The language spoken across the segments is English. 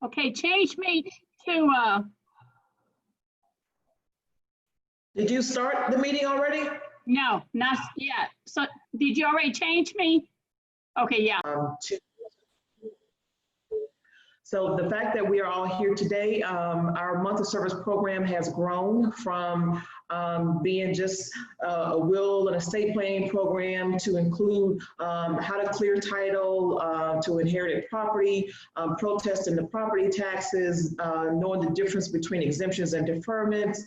Okay, change me to, Did you start the meeting already? no, not yet. So did you already change me? Okay, yeah. So the fact that we are all here today, our month of service program has grown from being just a will and estate planning program to include how to clear title to inherited property, protesting the property taxes, knowing the difference between exemptions and deferments,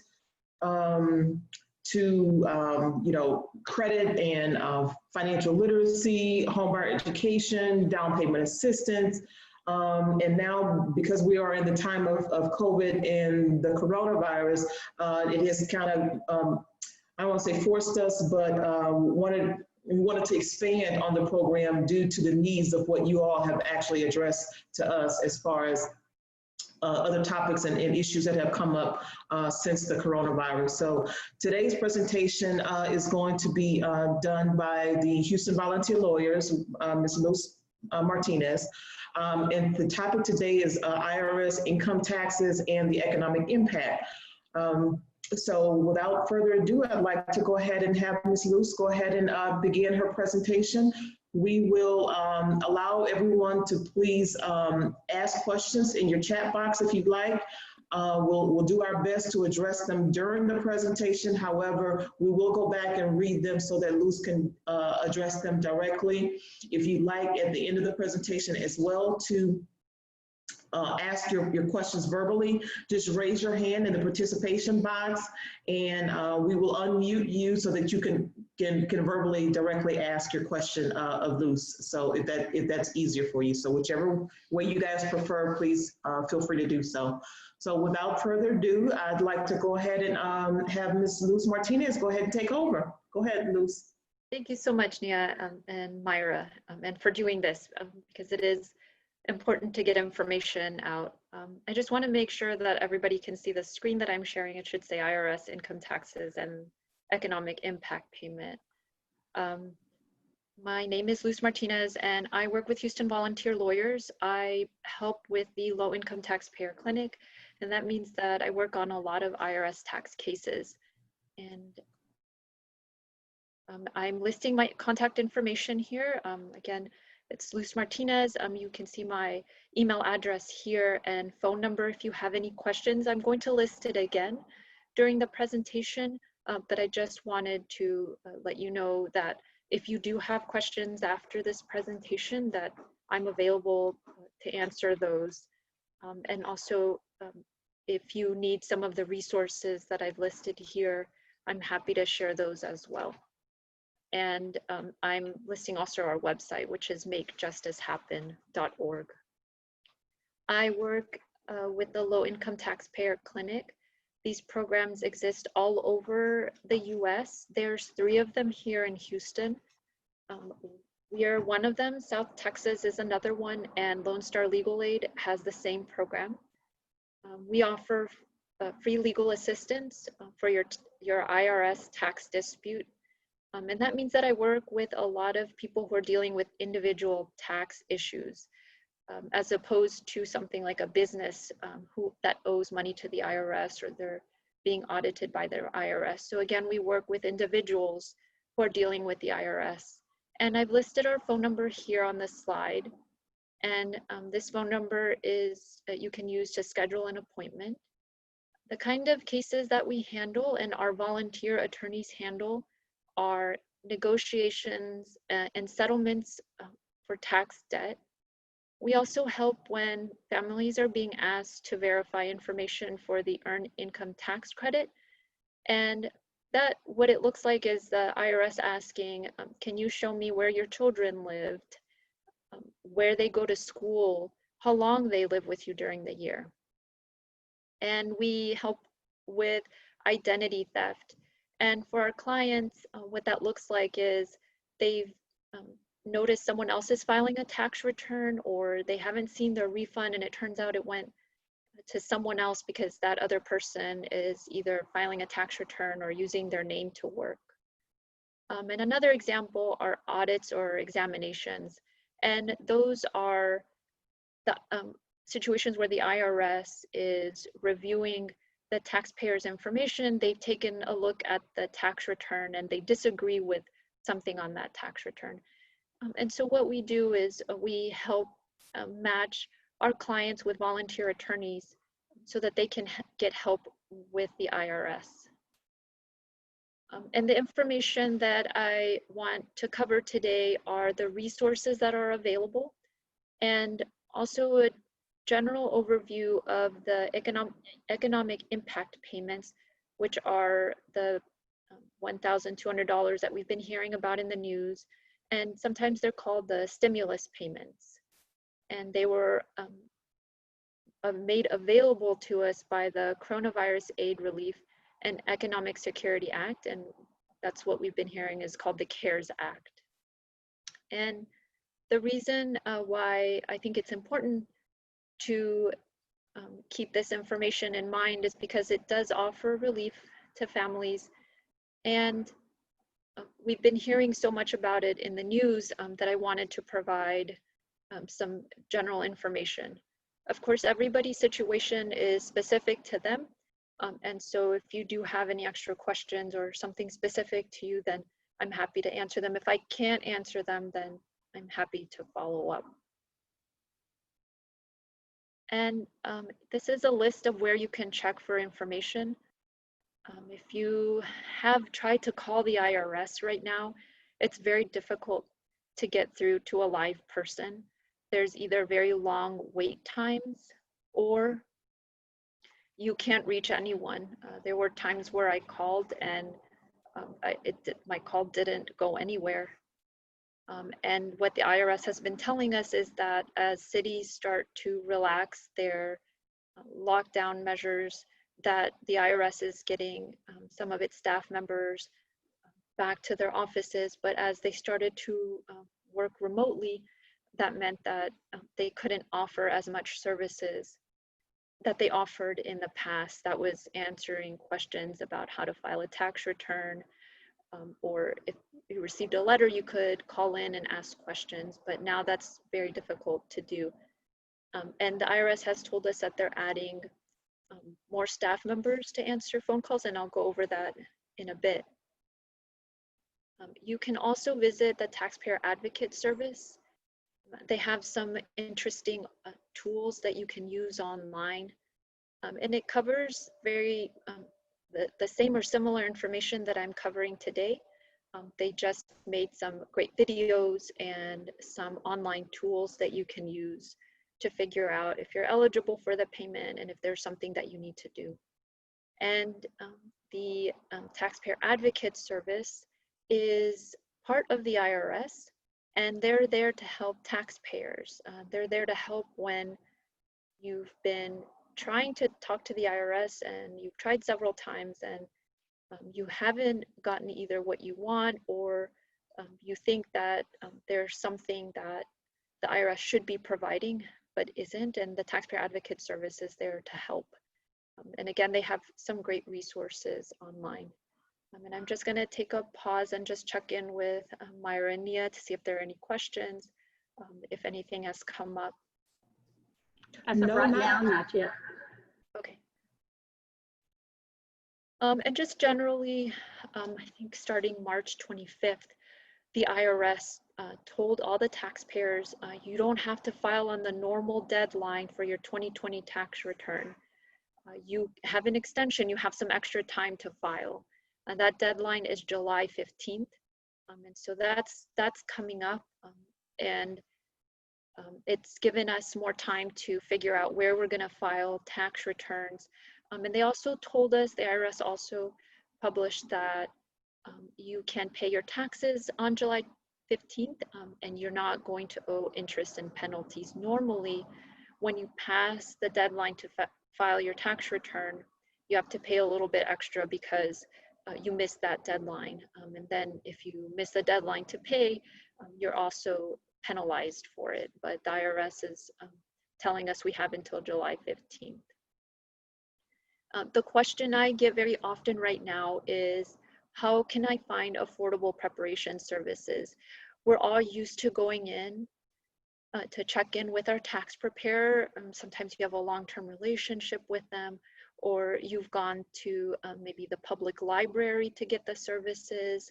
to credit and financial literacy, homebuyer education, down payment assistance. And now, because we are in the time of COVID and the coronavirus, it has kind of, I don't want to say forced us, but we wanted to expand on the program due to the needs of what you all have actually addressed to us as far as other topics and issues that have come up since the coronavirus. So today's presentation is going to be done by the Houston Volunteer Lawyers, Ms. Luz Martinez. And the topic today is IRS income taxes and the economic impact. So without further ado, I'd like to go ahead and have Ms. Luz go ahead and begin her presentation. We will allow everyone to please ask questions in your chat box if you'd like. We'll do our best to address them during the presentation. However, we will go back and read them so that Luz can address them directly. If you'd like at the end of the presentation as well to ask your questions verbally, just raise your hand in the participation box and we will unmute you so that you can verbally directly ask your question of Luz. So if that's easier for you. So whichever way you guys prefer, please feel free to do so. So without further ado, I'd like to go ahead and have Ms. Luz Martinez go ahead and take over. Go ahead, Luz. Thank you so much, Nia and Myra, and for doing this, because it is important to get information out. I just want to make sure that everybody can see the screen that I'm sharing. It should say IRS income taxes and economic impact payment. My name is Luz Martinez and I work with Houston Volunteer Lawyers. I help with the Low Income Taxpayer Clinic, and that means that I work on a lot of IRS tax cases. And I'm listing my contact information here. Again, it's Luz Martinez. You can see my email address here and phone number if you have any questions. I'm going to list it again during the presentation, but I just wanted to let you know that if you do have questions after this presentation, that I'm available to answer those. And also, if you need some of the resources that I've listed here, I'm happy to share those as well. And I'm listing also our website, which is makejusticehappen.org. I work with the Low Income Taxpayer Clinic. These programs exist all over the US. There's 3 of them here in Houston. We are one of them. South Texas is another one, and Lone Star Legal Aid has the same program. We offer free legal assistance for your IRS tax dispute. And that means that I work with a lot of people who are dealing with individual tax issues, as opposed to something like a business that owes money to the IRS or they're being audited by their IRS. So again, we work with individuals who are dealing with the IRS. And I've listed our phone number here on this slide. And this phone number is that you can use to schedule an appointment. The kind of cases that we handle and our volunteer attorneys handle are negotiations and settlements for tax debt. We also help when families are being asked to verify information for the Earned Income Tax Credit. And that, what it looks like is the IRS asking, can you show me where your children lived, where they go to school, how long they live with you during the year. And we help with identity theft. And for our clients, what that looks like is they've noticed someone else is filing a tax return, or they haven't seen their refund and it turns out it went to someone else because that other person is either filing a tax return or using their name to work. And another example are audits or examinations. And those are situations where the IRS is reviewing the taxpayer's information. They've taken a look at the tax return and they disagree with something on that tax return. And so what we do is we help match our clients with volunteer attorneys so that they can get help with the IRS. And the information that I want to cover today are the resources that are available, and also a general overview of the economic impact payments, which are the $1,200 that we've been hearing about in the news. And sometimes they're called the stimulus payments. And they were made available to us by the Coronavirus Aid Relief and Economic Security Act, and that's what we've been hearing is called the CARES Act. And the reason why I think it's important to keep this information in mind is because it does offer relief to families, and we've been hearing so much about it in the news that I wanted to provide some general information. Of course, everybody's situation is specific to them. And so if you do have any extra questions or something specific to you, then I'm happy to answer them. If I can't answer them, then I'm happy to follow up. And this is a list of where you can check for information. If you have tried to call the IRS right now, it's very difficult to get through to a live person. There's either very long wait times or you can't reach anyone. There were times where I called and my call didn't go anywhere. And what the IRS has been telling us is that as cities start to relax their lockdown measures, that the IRS is getting some of its staff members back to their offices. But as they started to work remotely, that meant that they couldn't offer as much services that they offered in the past. That was answering questions about how to file a tax return, or if you received a letter, you could call in and ask questions, but now that's very difficult to do. And the IRS has told us that they're adding more staff members to answer phone calls, and I'll go over that in a bit. You can also visit the Taxpayer Advocate Service. They have some interesting tools that you can use online, and it covers very the same or similar information that I'm covering today. They just made some great videos and some online tools that you can use to figure out if you're eligible for the payment and if there's something that you need to do. And the Taxpayer Advocate Service is part of the IRS, and they're there to help taxpayers. They're there to help when you've been trying to talk to the IRS and you've tried several times and you haven't gotten either what you want, or you think that there's something that the IRS should be providing but isn't, and the Taxpayer Advocate Service is there to help. And again, they have some great resources online. And I'm just going to take a pause and just check in with Myra and Nia to see if there are any questions, if anything has come up. As of right now, not yet. Okay. And just generally, I think starting March 25th, the IRS told all the taxpayers, you don't have to file on the normal deadline for your 2020 tax return. You have an extension, you have some extra time to file. And that deadline is July 15th. And so that's coming up. And it's given us more time to figure out where we're going to file tax returns. And they also told us, the IRS also published that you can pay your taxes on July 15th, and you're not going to owe interest and penalties. Normally, when you pass the deadline to file your tax return, you have to pay a little bit extra because you missed that deadline. And then if you miss the deadline to pay, you're also penalized for it. But the IRS is telling us we have until July 15th. The question I get very often right now is, how can I find affordable preparation services? We're all used to going in to check in with our tax preparer. Sometimes you have a long-term relationship with them, or you've gone to maybe the public library to get the services,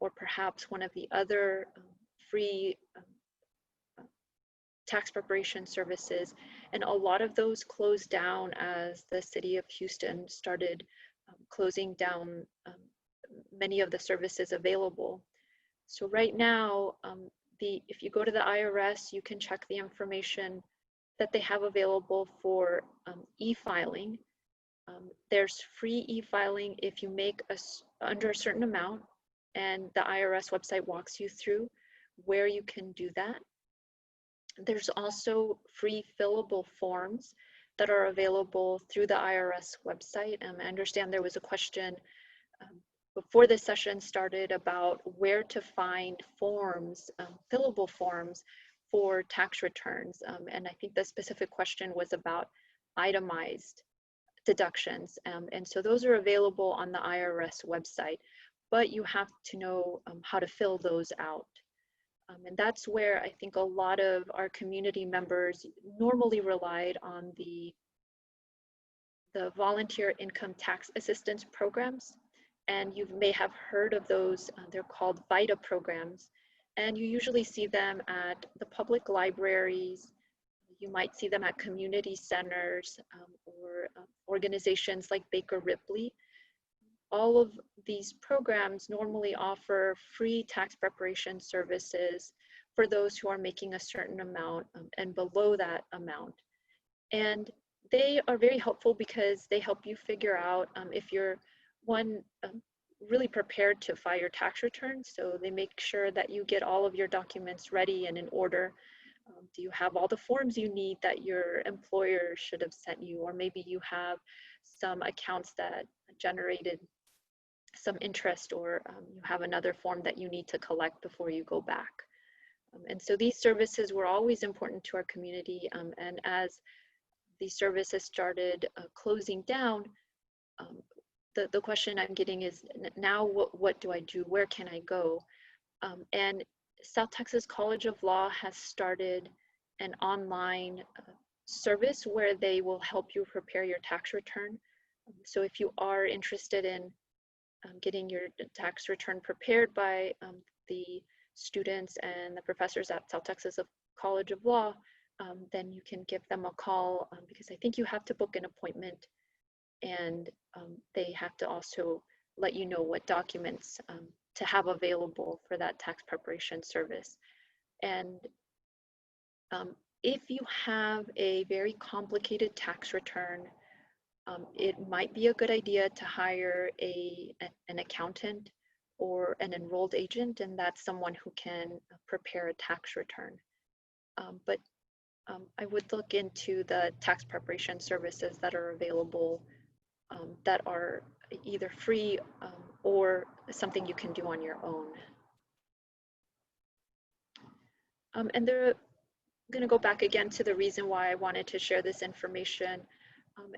or perhaps one of the other free tax preparation services. And a lot of those closed down as the city of Houston started closing down many of the services available. So right now, if you go to the IRS, you can check the information that they have available for e-filing. There's free e-filing if you make under a certain amount, and the IRS website walks you through where you can do that. There's also free fillable forms that are available through the IRS website. I understand there was a question before this session started about where to find forms, fillable forms for tax returns. And I think the specific question was about itemized deductions. And so those are available on the IRS website, but you have to know how to fill those out. And that's where I think a lot of our community members normally relied on the volunteer income tax assistance programs. And you may have heard of those. They're called VITA programs. And you usually see them at the public libraries. You might see them at community centers or organizations like Baker Ripley. All of these programs normally offer free tax preparation services for those who are making a certain amount and below that amount. And they are very helpful because they help you figure out if you're really prepared to file your tax return. So they make sure that you get all of your documents ready and in order. Do you have all the forms you need that your employer should have sent you? Or maybe you have some accounts that generated some interest, or you have another form that you need to collect before you go back. And so these services were always important to our community. And as these services started closing down, the question I'm getting is, now what do I do? Where can I go? And South Texas College of Law has started an online service where they will help you prepare your tax return. So if you are interested in getting your tax return prepared by the students and the professors at South Texas College of Law, then you can give them a call because I think you have to book an appointment, and they have to also let you know what documents to have available for that tax preparation service. And if you have a very complicated tax return, it might be a good idea to hire an accountant or an enrolled agent, and that's someone who can prepare a tax return. But I would look into the tax preparation services that are available that are either free or something you can do on your own. And I'm going to go back again to the reason why I wanted to share this information.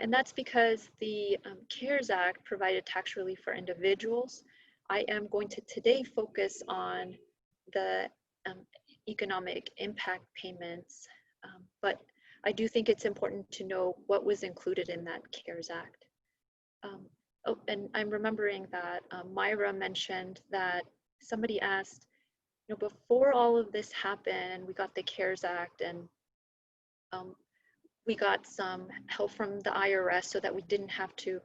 And that's because the CARES Act provided tax relief for individuals. I am going to today focus on the economic impact payments, but I do think it's important to know what was included in that CARES Act. Oh, and I'm remembering that Myra mentioned that somebody asked, before all of this happened, we got the CARES Act, and we got some help from the IRS so that we didn't have to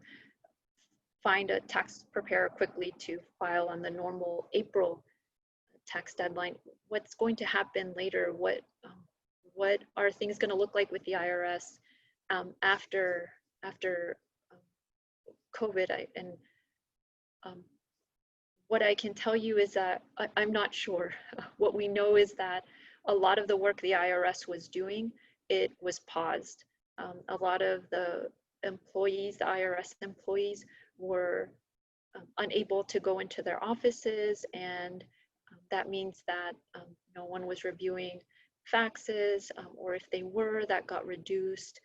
find a tax preparer quickly to file on the normal April tax deadline. What's going to happen later? What are things going to look like with the IRS after COVID? What I can tell you is that I'm not sure. What we know is that a lot of the work the IRS was doing, it was paused. A lot of the employees, the IRS employees, were unable to go into their offices, and that means that no one was reviewing faxes, or if they were, that got reduced.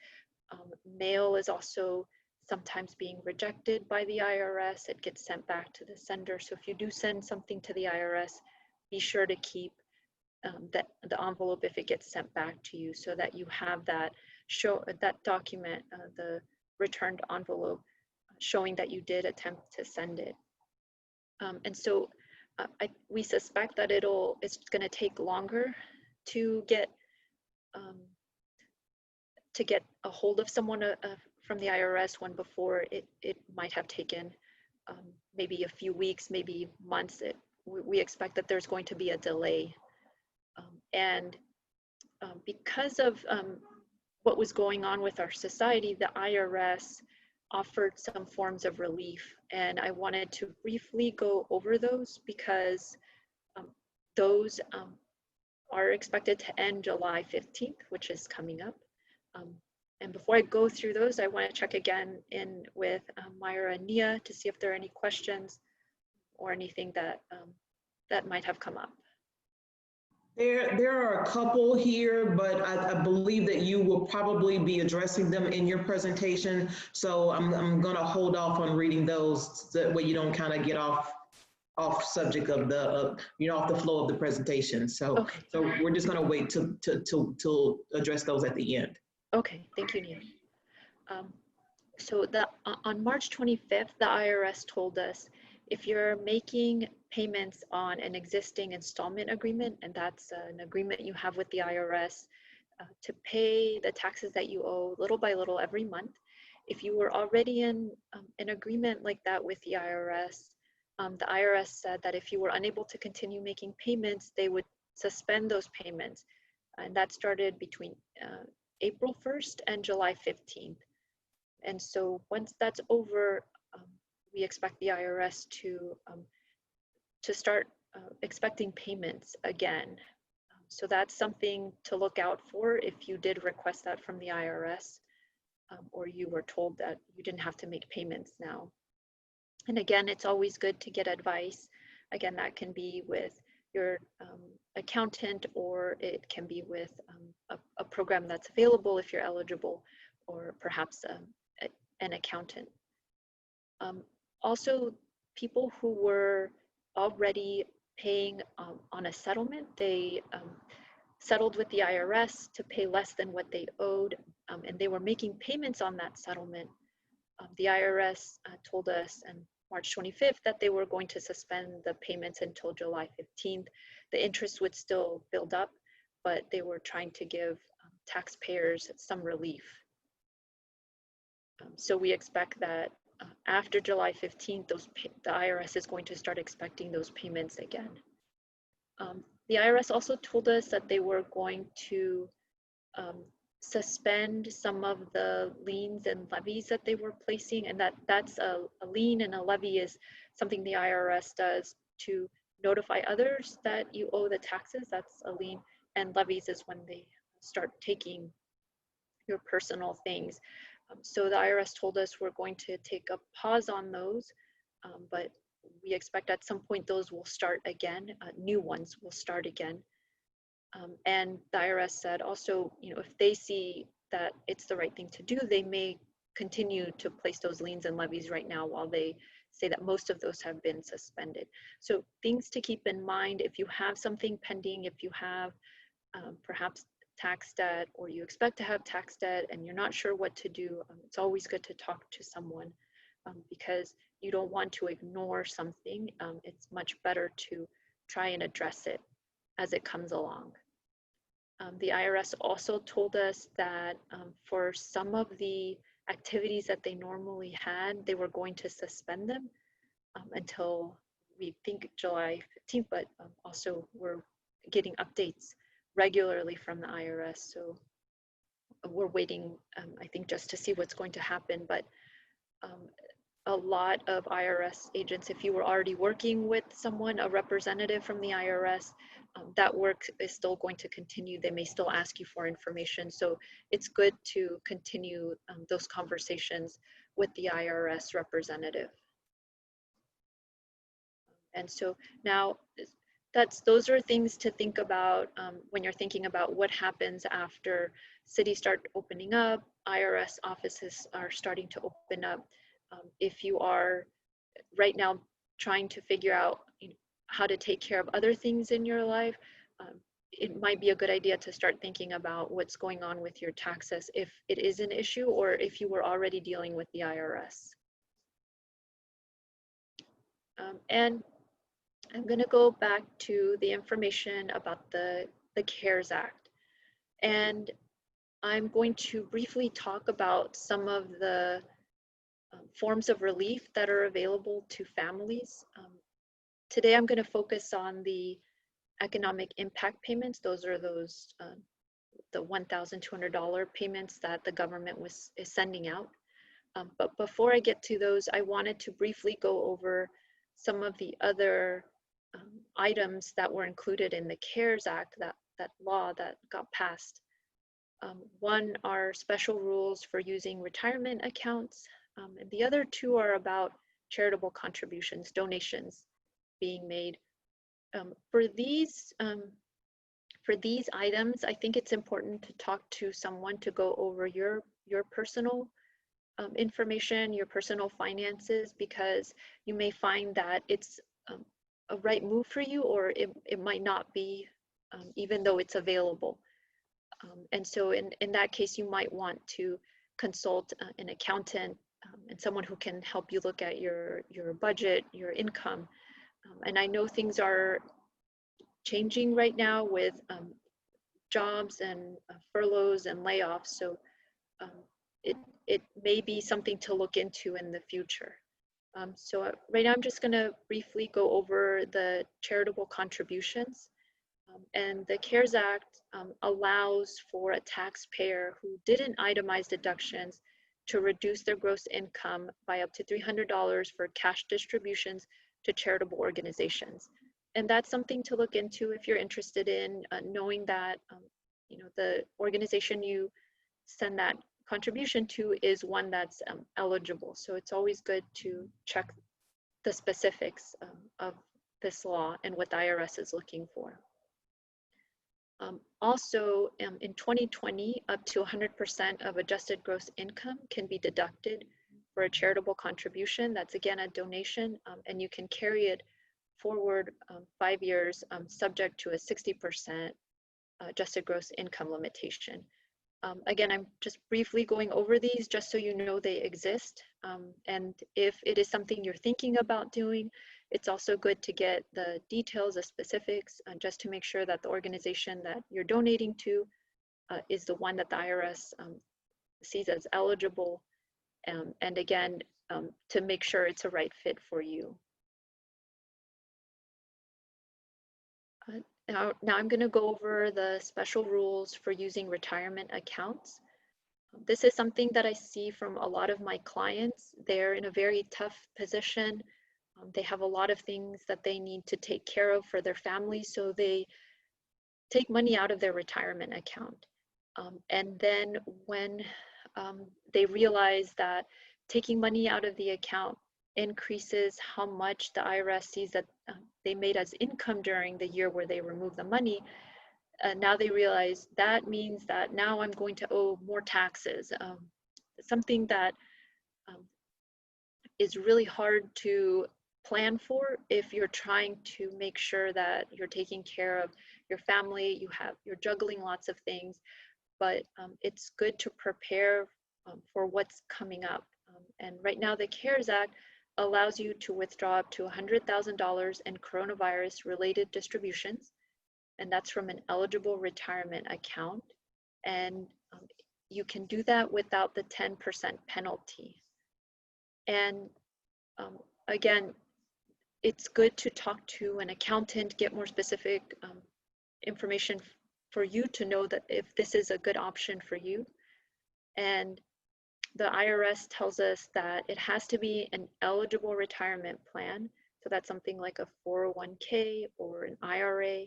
Mail is also sometimes being rejected by the IRS. It gets sent back to the sender. So if you do send something to the IRS, be sure to keep the envelope if it gets sent back to you, so that you have that document, the returned envelope, showing that you did attempt to send it. And so we suspect that it's going to take longer to get a hold of someone from the IRS, when before it might have taken maybe a few weeks, maybe months. We expect that there's going to be a delay. And because of what was going on with our society, the IRS offered some forms of relief, and I wanted to briefly go over those because those are expected to end July 15th, which is coming up. And before I go through those, I want to check again in with Myra and Nia to see if there are any questions or anything that that might have come up. There are a couple here, but I believe that you will probably be addressing them in your presentation. So I'm going to hold off on reading those, so that way you don't kind of get off subject of the, off the flow of the presentation. So, Okay. so we're just going to wait to address those at the end. Okay, thank you, Nia. So on March 25th, the IRS told us if you're making payments on an existing installment agreement, and that's an agreement you have with the IRS to pay the taxes that you owe little by little every month. If you were already in an agreement like that with the IRS said that if you were unable to continue making payments, they would suspend those payments. And that started between April 1st and July 15th. And so once that's over, we expect the IRS to start expecting payments again. So that's something to look out for if you did request that from the IRS, or you were told that you didn't have to make payments now. And again, it's always good to get advice. Again, that can be with your accountant, or it can be with a program that's available if you're eligible, or perhaps an accountant. Also, people who were already paying on a settlement, they settled with the IRS to pay less than what they owed, and they were making payments on that settlement. The IRS told us on March 25th that they were going to suspend the payments until July 15th. The interest would still build up, but they were trying to give taxpayers some relief. So we expect that after July 15th, the IRS is going to start expecting those payments again. The IRS also told us that they were going to suspend some of the liens and levies that they were placing, and that's a lien and a levy is something the IRS does to notify others that you owe the taxes. That's a lien, and levies is when they start taking your personal things. So the IRS told us we're going to take a pause on those, but we expect at some point those will start again, new ones will start again. And the IRS said also, if they see that it's the right thing to do, they may continue to place those liens and levies right now while they say that most of those have been suspended. So things to keep in mind if you have something pending, if you have perhaps tax debt, or you expect to have tax debt and you're not sure what to do, it's always good to talk to someone because you don't want to ignore something. It's much better to try and address it as it comes along. The IRS also told us that for some of the activities that they normally had, they were going to suspend them until we think July 15th, but also we're getting updates regularly from the IRS. So we're waiting, I think, just to see what's going to happen. But a lot of IRS agents, if you were already working with someone, a representative from the IRS, that work is still going to continue. They may still ask you for information. So it's good to continue those conversations with the IRS representative. And so now, those are things to think about when you're thinking about what happens after cities start opening up, IRS offices are starting to open up. If you are right now trying to figure out how to take care of other things in your life, it might be a good idea to start thinking about what's going on with your taxes if it is an issue or if you were already dealing with the IRS. And I'm going to go back to the information about the CARES Act. And I'm going to briefly talk about some of the forms of relief that are available to families. Today, I'm going to focus on the economic impact payments. Those are those the $1,200 payments that the government is sending out. But before I get to those, I wanted to briefly go over some of the other items that were included in the CARES Act, that law that got passed. One are special rules for using retirement accounts, and the other two are about charitable contributions, donations being made. For these items, I think it's important to talk to someone to go over your personal information, your personal finances, because you may find that it's a right move for you, or it might not be, even though it's available. And so in that case, you might want to consult an accountant and someone who can help you look at your budget, your income. And I know things are changing right now with jobs and furloughs and layoffs. So it may be something to look into in the future. So right now I'm just going to briefly go over the charitable contributions. And the CARES Act allows for a taxpayer who didn't itemize deductions to reduce their gross income by up to $300 for cash distributions to charitable organizations. And that's something to look into if you're interested in knowing that the organization you send that contribution to is one that's eligible. So it's always good to check the specifics of this law and what the IRS is looking for. Also, in 2020, up to 100% of adjusted gross income can be deducted for a charitable contribution. That's again a donation, and you can carry it forward 5 years, subject to a 60% adjusted gross income limitation. Again, I'm just briefly going over these just so you know they exist. And if it is something you're thinking about doing, it's also good to get the details, the specifics, just to make sure that the organization that you're donating to is the one that the IRS sees as eligible. And again, to make sure it's a right fit for you. Now I'm going to go over the special rules for using retirement accounts. This is something that I see from a lot of my clients. They're in a very tough position. They have a lot of things that they need to take care of for their family, so they take money out of their retirement account. And then when they realize that taking money out of the account increases how much the IRS sees that they made as income during the year where they remove the money, now they realize that means that now I'm going to owe more taxes. Something that is really hard to plan for if you're trying to make sure that you're taking care of your family, you're juggling lots of things, but it's good to prepare for what's coming up. And right now the CARES Act allows you to withdraw up to $100,000 in coronavirus related distributions, and that's from an eligible retirement account. And you can do that without the 10% penalty. And again, it's good to talk to an accountant, get more specific information for you to know that if this is a good option for you. And the IRS tells us that it has to be an eligible retirement plan. So that's something like a 401k or an IRA.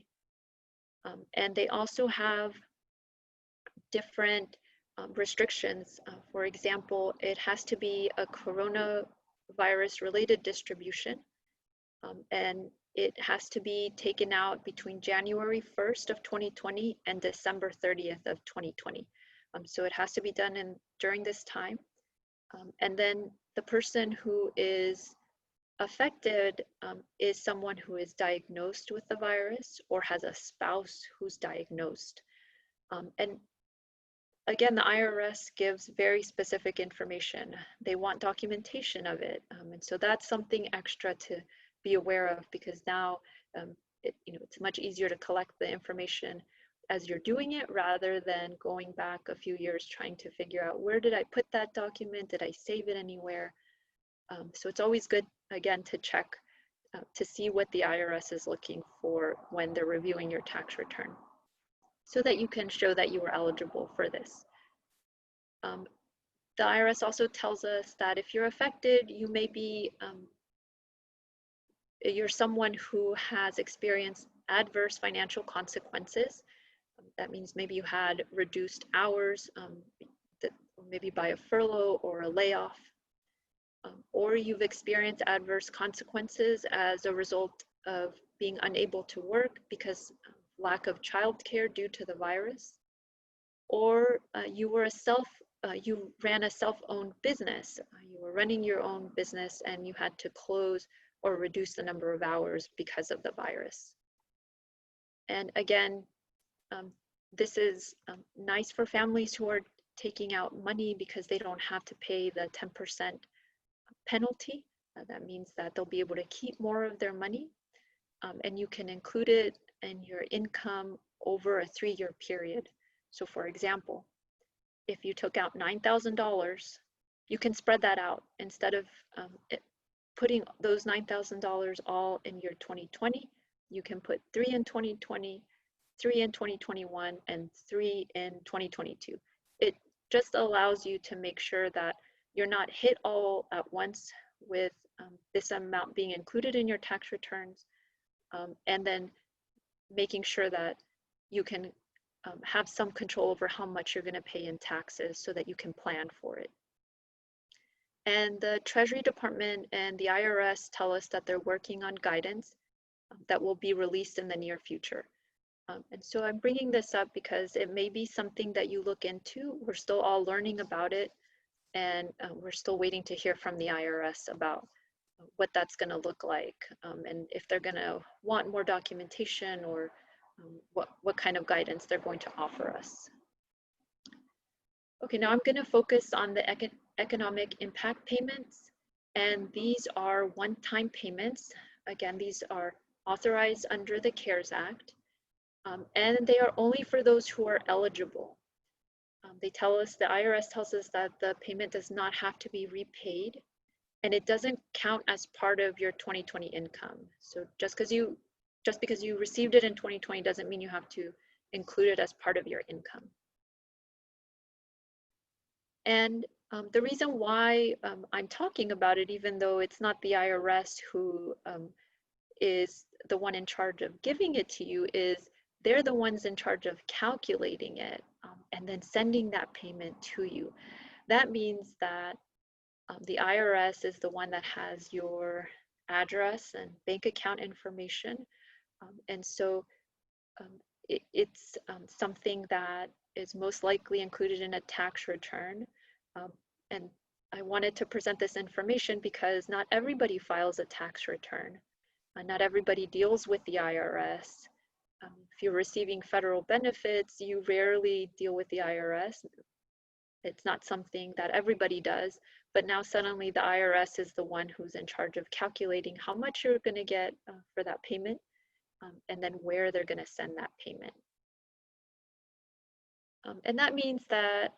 And they also have different restrictions. For example, it has to be a coronavirus related distribution. And it has to be taken out between January 1st of 2020 and December 30th of 2020. So it has to be done during this time. And then the person who is affected is someone who is diagnosed with the virus or has a spouse who's diagnosed. And again, the IRS gives very specific information. They want documentation of it. And so that's something extra to be aware of, because now it's much easier to collect the information as you're doing it rather than going back a few years trying to figure out, where did I put that document? Did I save it anywhere? So it's always good, again, to check to see what the IRS is looking for when they're reviewing your tax return, so that you can show that you were eligible for this. The IRS also tells us that if you're affected, you may be, you're someone who has experienced adverse financial consequences. That means maybe you had reduced hours, maybe by a furlough or a layoff, or you've experienced adverse consequences as a result of being unable to work because of lack of childcare due to the virus, or you ran a self-owned business. You were running your own business and you had to close or reduce the number of hours because of the virus. And again, this is nice for families who are taking out money because they don't have to pay the 10% penalty. That means that they'll be able to keep more of their money, and you can include it in your income over a 3-year period. So for example, if you took out $9,000, you can spread that out. Instead of putting those $9,000 all in your 2020, you can put 3 in 2020, 3 in 2021, and 3 in 2022. It just allows you to make sure that you're not hit all at once with this amount being included in your tax returns, and then making sure that you can have some control over how much you're going to pay in taxes so that you can plan for it. And the Treasury Department and the IRS tell us that they're working on guidance that will be released in the near future. And so I'm bringing this up because it may be something that you look into. We're still all learning about it, and we're still waiting to hear from the IRS about what that's going to look like, and if they're going to want more documentation, or what kind of guidance they're going to offer us. Okay, now I'm going to focus on the economic impact payments, and these are one-time payments. Again, these are authorized under the CARES Act, and they are only for those who are eligible. The IRS tells us that the payment does not have to be repaid, and it doesn't count as part of your 2020 income. So just because you received it in 2020 doesn't mean you have to include it as part of your income. And the reason why I'm talking about it, even though it's not the IRS who is the one in charge of giving it to you, is they're the ones in charge of calculating it and then sending that payment to you. That means that the IRS is the one that has your address and bank account information. And so it's something that is most likely included in a tax return. And I wanted to present this information because not everybody files a tax return. Not everybody deals with the IRS. If you're receiving federal benefits, you rarely deal with the IRS. It's not something that everybody does, but now suddenly the IRS is the one who's in charge of calculating how much you're going to get for that payment, and then where they're going to send that payment. And that means that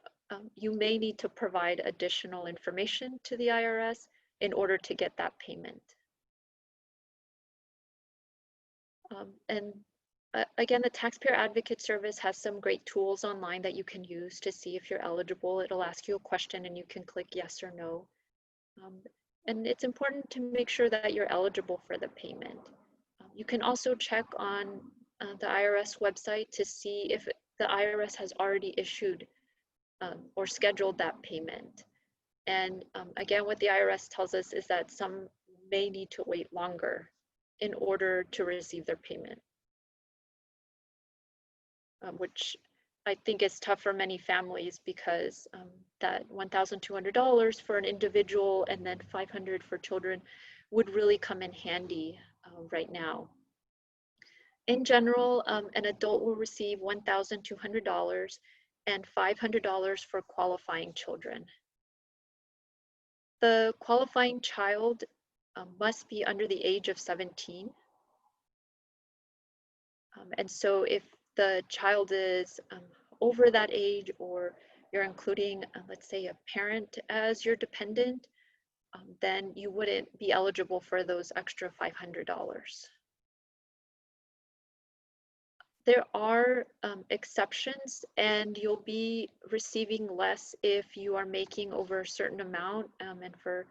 you may need to provide additional information to the IRS in order to get that payment. Again, the Taxpayer Advocate Service has some great tools online that you can use to see if you're eligible. It'll ask you a question and you can click yes or no. And it's important to make sure that you're eligible for the payment. You can also check on the IRS website to see if the IRS has already issued or scheduled that payment. And again, what the IRS tells us is that some may need to wait longer in order to receive their payment, which I think is tough for many families, because that $1,200 for an individual and then $500 for children would really come in handy right now. In general, an adult will receive $1,200 and $500 for qualifying children. The qualifying child must be under the age of 17. And so if the child is over that age, or you're including, let's say, a parent as your dependent, then you wouldn't be eligible for those extra $500. There are exceptions, and you'll be receiving less if you are making over a certain amount. And for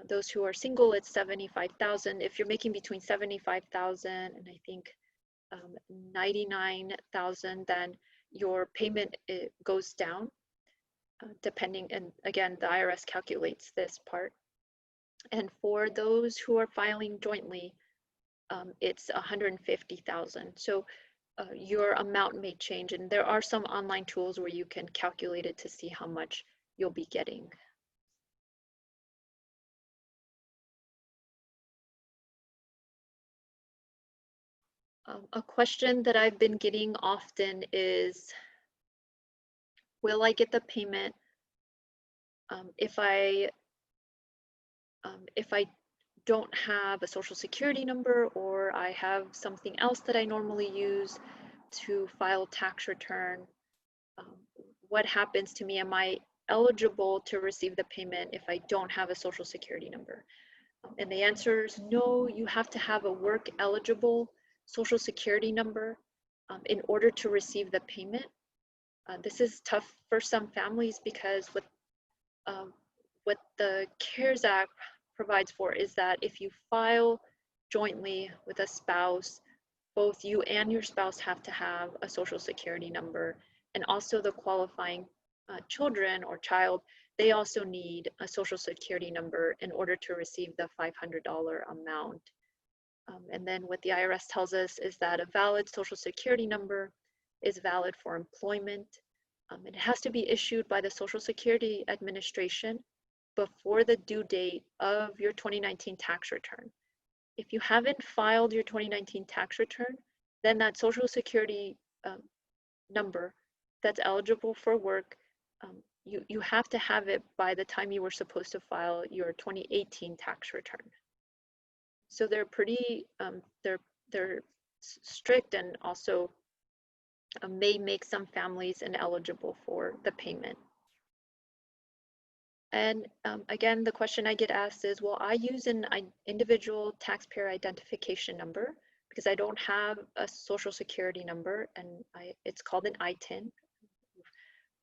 those who are single, it's $75,000. If you're making between $75,000 and I think $99,000, then your payment goes down, depending. And again, the IRS calculates this part. And for those who are filing jointly, it's $150,000. So your amount may change, and there are some online tools where you can calculate it to see how much you'll be getting. A question that I've been getting often is, will I get the payment if I don't have a social security number, or I have something else that I normally use to file tax return? What happens to me? Am I eligible to receive the payment if I don't have a social security number? And the answer is no. You have to have a work eligible social security number in order to receive the payment. This is tough for some families because what the CARES Act provides for is that if you file jointly with a spouse, both you and your spouse have to have a social security number, and also the qualifying children or child, they also need a social security number in order to receive the $500 amount. And then what the IRS tells us is that a valid social security number is valid for employment. It has to be issued by the Social Security Administration before the due date of your 2019 tax return. If you haven't filed your 2019 tax return, then that social security number that's eligible for work, you have to have it by the time you were supposed to file your 2018 tax return. So they're pretty, they're strict, and also may make some families ineligible for the payment. And again, the question I get asked is, well, I use an individual taxpayer identification number because I don't have a social security number, and it's called an ITIN. You've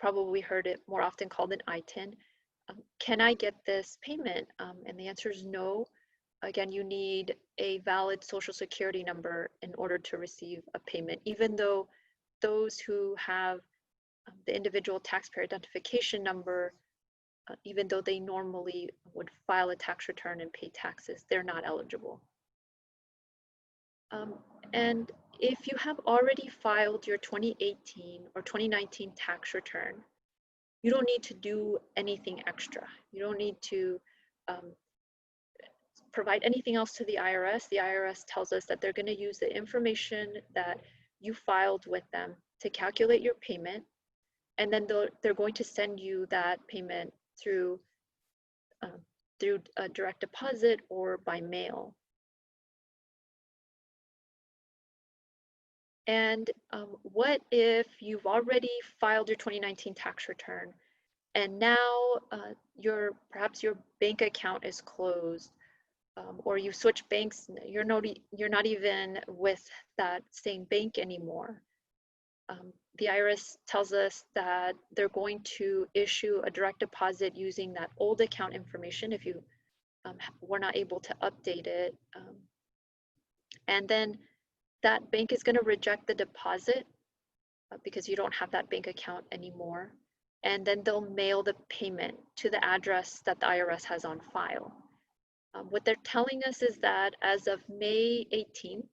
probably heard it more often called an ITIN. Can I get this payment? And the answer is no. Again, you need a valid social security number in order to receive a payment, even though those who have the individual taxpayer identification number, even though they normally would file a tax return and pay taxes, they're not eligible. And if you have already filed your 2018 or 2019 tax return, you don't need to do anything extra. You don't need to provide anything else to the IRS. The IRS tells us that they're going to use the information that you filed with them to calculate your payment, and then they're going to send you that payment through a direct deposit or by mail. And what if you've already filed your 2019 tax return, and now perhaps your bank account is closed, or you switch banks, you're not even with that same bank anymore? The IRS tells us that they're going to issue a direct deposit using that old account information if you were not able to update it. And then that bank is going to reject the deposit because you don't have that bank account anymore. And then they'll mail the payment to the address that the IRS has on file. What they're telling us is that as of May 18th,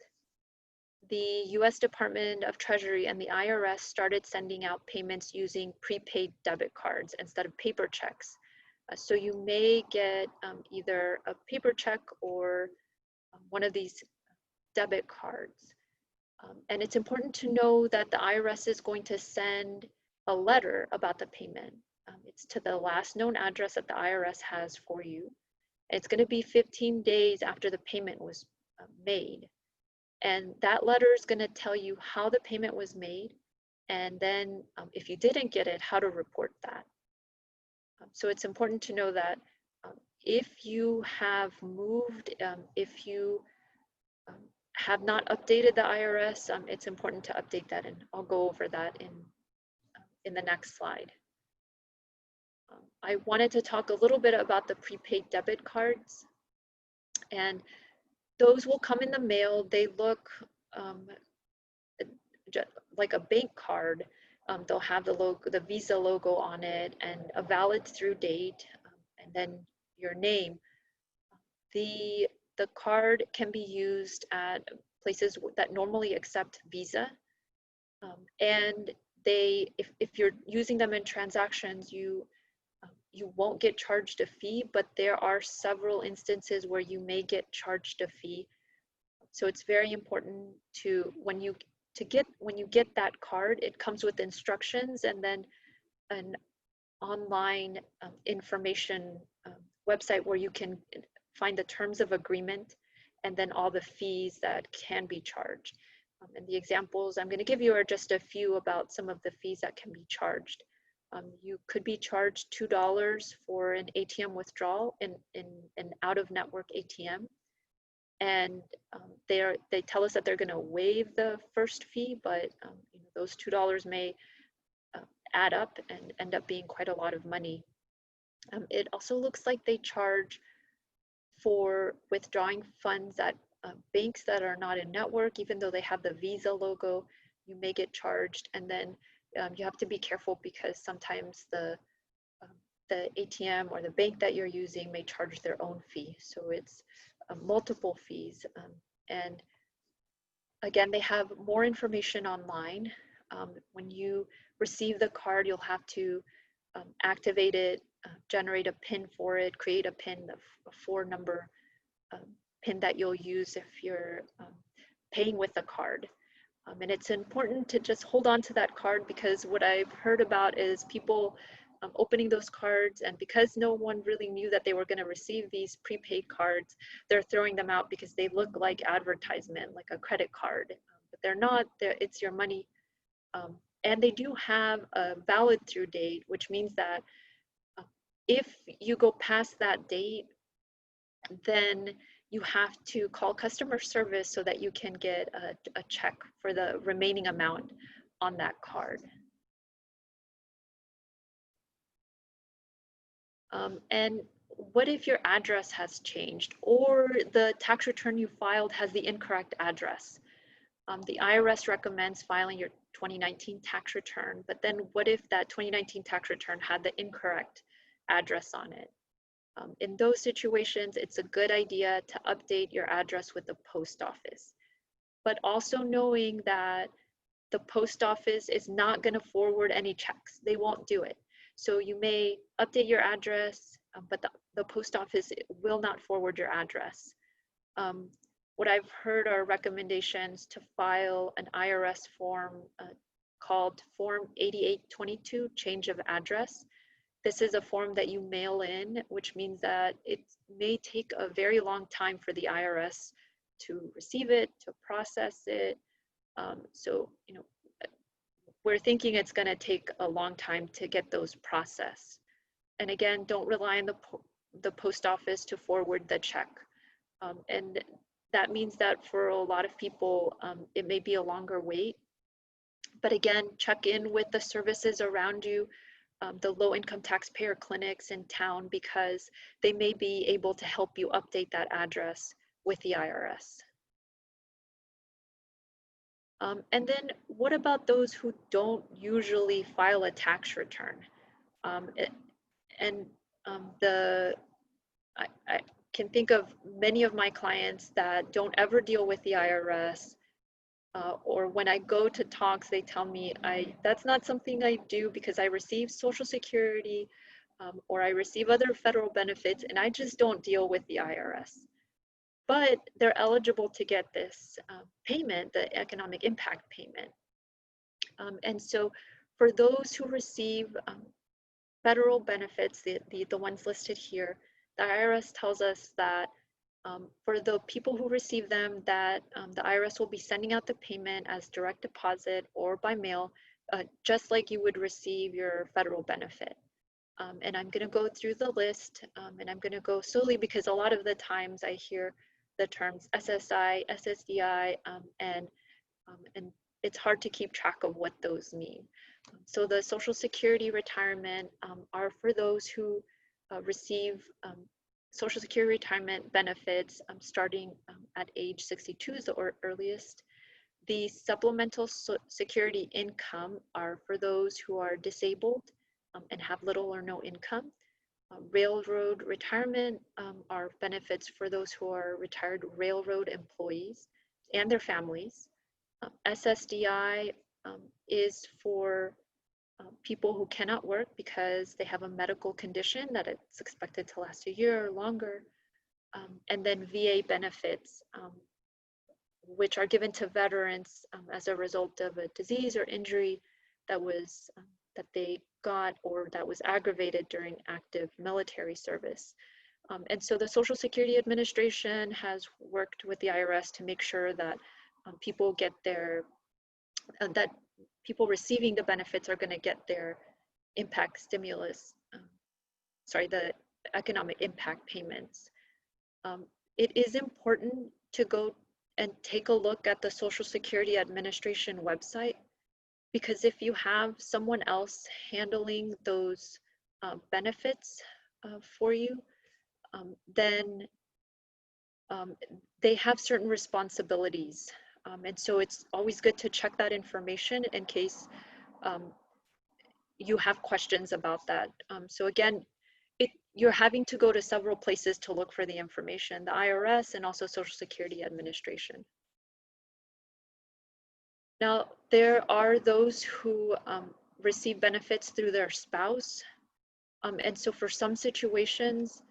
the US Department of Treasury and the IRS started sending out payments using prepaid debit cards instead of paper checks. So you may get either a paper check or one of these debit cards. And it's important to know that the IRS is going to send a letter about the payment. It's to the last known address that the IRS has for you. It's going to be 15 days after the payment was made. And that letter is going to tell you how the payment was made. And then if you didn't get it, how to report that. So it's important to know that if you have moved, if you have not updated the IRS, it's important to update that, and I'll go over that in the next slide. I wanted to talk a little bit about the prepaid debit cards, and those will come in the mail. They look like a bank card. They'll have the logo, the Visa logo on it, and a valid through date, and then your name. The card can be used at places that normally accept Visa, and if you're using them in transactions, you won't get charged a fee, but there are several instances where you may get charged a fee. So it's very important to when you get that card, it comes with instructions and then an online information website where you can find the terms of agreement and then all the fees that can be charged. And the examples I'm going to give you are just a few about some of the fees that can be charged. You could be charged $2 for an ATM withdrawal in an out-of-network ATM. And they tell us that they're going to waive the first fee, but those $2 may add up and end up being quite a lot of money. It also looks like they charge for withdrawing funds at banks that are not in network. Even though they have the Visa logo, you may get charged. And then you have to be careful because sometimes the ATM or the bank that you're using may charge their own fee. So it's multiple fees. And again, they have more information online. When you receive the card, you'll have to activate it, generate a PIN for it, create a PIN, a 4-number PIN that you'll use if you're paying with the card. And it's important to just hold on to that card, because what I've heard about is people opening those cards, and because no one really knew that they were going to receive these prepaid cards, they're throwing them out because they look like advertisement, like a credit card, but they're not. It's your money. And they do have a valid through date, which means that if you go past that date, then you have to call customer service so that you can get a check for the remaining amount on that card. And what if your address has changed, or the tax return you filed has the incorrect address? The IRS recommends filing your 2019 tax return, but then what if that 2019 tax return had the incorrect address on it? In those situations, it's a good idea to update your address with the post office, but also knowing that the post office is not going to forward any checks. They won't do it. So you may update your address, but the post office will not forward your address. What I've heard are recommendations to file an IRS form called Form 8822, change of address. This is a form that you mail in, which means that it may take a very long time for the IRS to receive it, to process it. So, we're thinking it's going to take a long time to get those processed. And again, don't rely on the post office to forward the check. And that means that for a lot of people, it may be a longer wait. But again, check in with the services around you, the low-income taxpayer clinics in town, because they may be able to help you update that address with the IRS. And then what about those who don't usually file a tax return? I can think of many of my clients that don't ever deal with the IRS, or when I go to talks, they tell me that's not something I do because I receive Social Security, or I receive other federal benefits and I just don't deal with the IRS. But they're eligible to get this payment, the economic impact payment. And so for those who receive federal benefits, the ones listed here, the IRS tells us that for the people who receive them, that the IRS will be sending out the payment as direct deposit or by mail, just like you would receive your federal benefit. And I'm going to go through the list, and I'm going to go slowly because a lot of the times I hear the terms SSI, SSDI, and it's hard to keep track of what those mean. So the Social Security retirement are for those who receive Social Security retirement benefits starting at age 62 is the earliest. The supplemental security income are for those who are disabled and have little or no income. Railroad retirement are benefits for those who are retired railroad employees and their families. SSDI is for people who cannot work because they have a medical condition that it's expected to last a year or longer. And then VA benefits, which are given to veterans as a result of a disease or injury that was that they got or that was aggravated during active military service. And so the Social Security Administration has worked with the IRS to make sure that people get their, that people receiving the benefits are going to get their impact stimulus, the economic impact payments. It is important to go and take a look at the Social Security Administration website, because if you have someone else handling those benefits for you, then they have certain responsibilities. And so it's always good to check that information in case you have questions about that. So again, you're having to go to several places to look for the information, the IRS and also Social Security Administration. Now, there are those who receive benefits through their spouse. And so for some situations,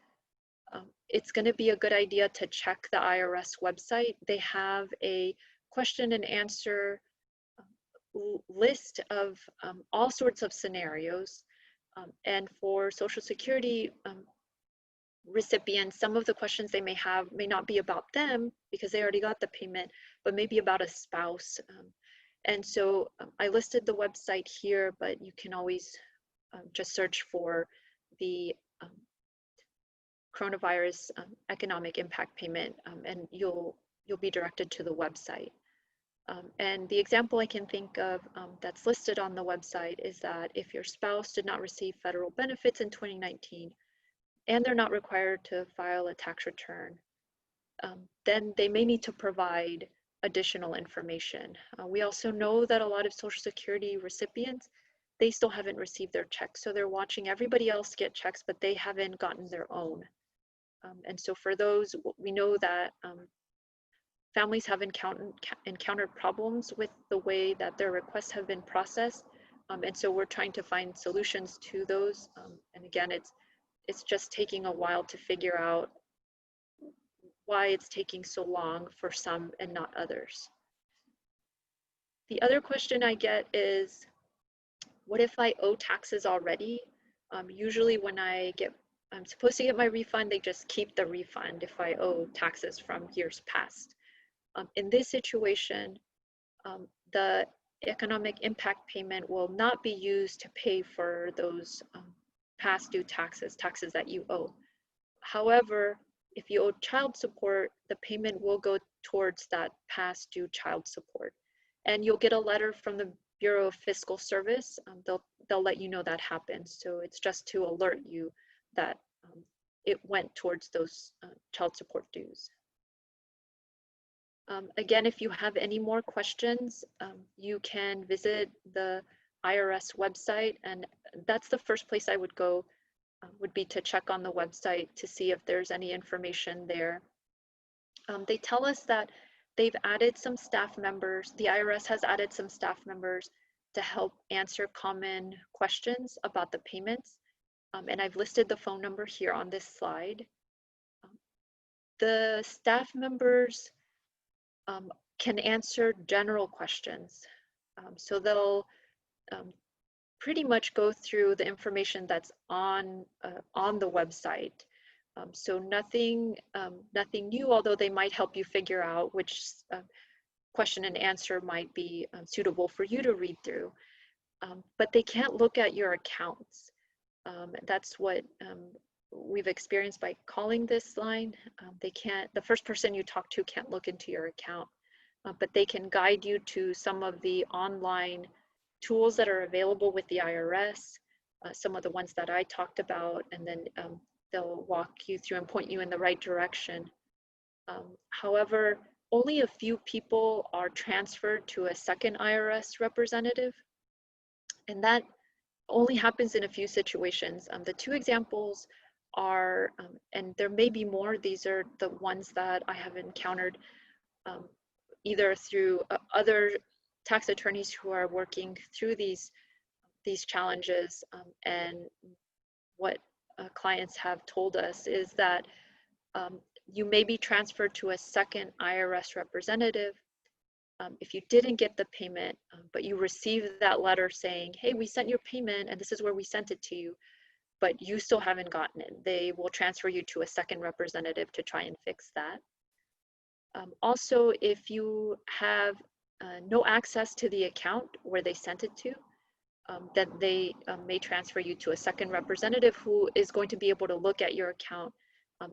it's going to be a good idea to check the IRS website. They have a question and answer list of all sorts of scenarios. And for Social Security recipients, some of the questions they may have may not be about them because they already got the payment, but maybe about a spouse. And so I listed the website here, but you can always just search for the coronavirus economic impact payment, and you'll be directed to the website. And the example I can think of that's listed on the website is that if your spouse did not receive federal benefits in 2019 and they're not required to file a tax return, then they may need to provide additional information. We also know that a lot of Social Security recipients, they still haven't received their checks. So they're watching everybody else get checks, but they haven't gotten their own. And so for those, we know that families have encountered problems with the way that their requests have been processed. And so we're trying to find solutions to those. And again, it's just taking a while to figure out why it's taking so long for some and not others. The other question I get is, what if I owe taxes already? Usually when I'm supposed to get my refund, they just keep the refund if I owe taxes from years past. In this situation, the economic impact payment will not be used to pay for those past due taxes that you owe. However, if you owe child support, the payment will go towards that past due child support. And you'll get a letter from the Bureau of Fiscal Service. They'll let you know that happened. So it's just to alert you that it went towards those child support dues. Again, if you have any more questions, you can visit the IRS website, and that's the first place I would go, would be to check on the website to see if there's any information there. They tell us that they've added some staff members, the IRS has added some staff members to help answer common questions about the payments. And I've listed the phone number here on this slide. The staff members can answer general questions. So they'll pretty much go through the information that's on the website. So nothing new, although they might help you figure out which question and answer might be suitable for you to read through. But they can't look at your accounts. That's what we've experienced by calling this line. They can't, the first person you talk to can't look into your account, but they can guide you to some of the online tools that are available with the IRS, some of the ones that I talked about, and then they'll walk you through and point you in the right direction. However, only a few people are transferred to a second IRS representative, and that only happens in a few situations. The two examples are, and there may be more, these are the ones that I have encountered either through other tax attorneys who are working through these challenges, and what clients have told us is that you may be transferred to a second IRS representative if you didn't get the payment, but you received that letter saying, hey, we sent your payment and this is where we sent it to you, but you still haven't gotten it. They will transfer you to a second representative to try and fix that. Also, if you have no access to the account where they sent it to, then they may transfer you to a second representative who is going to be able to look at your account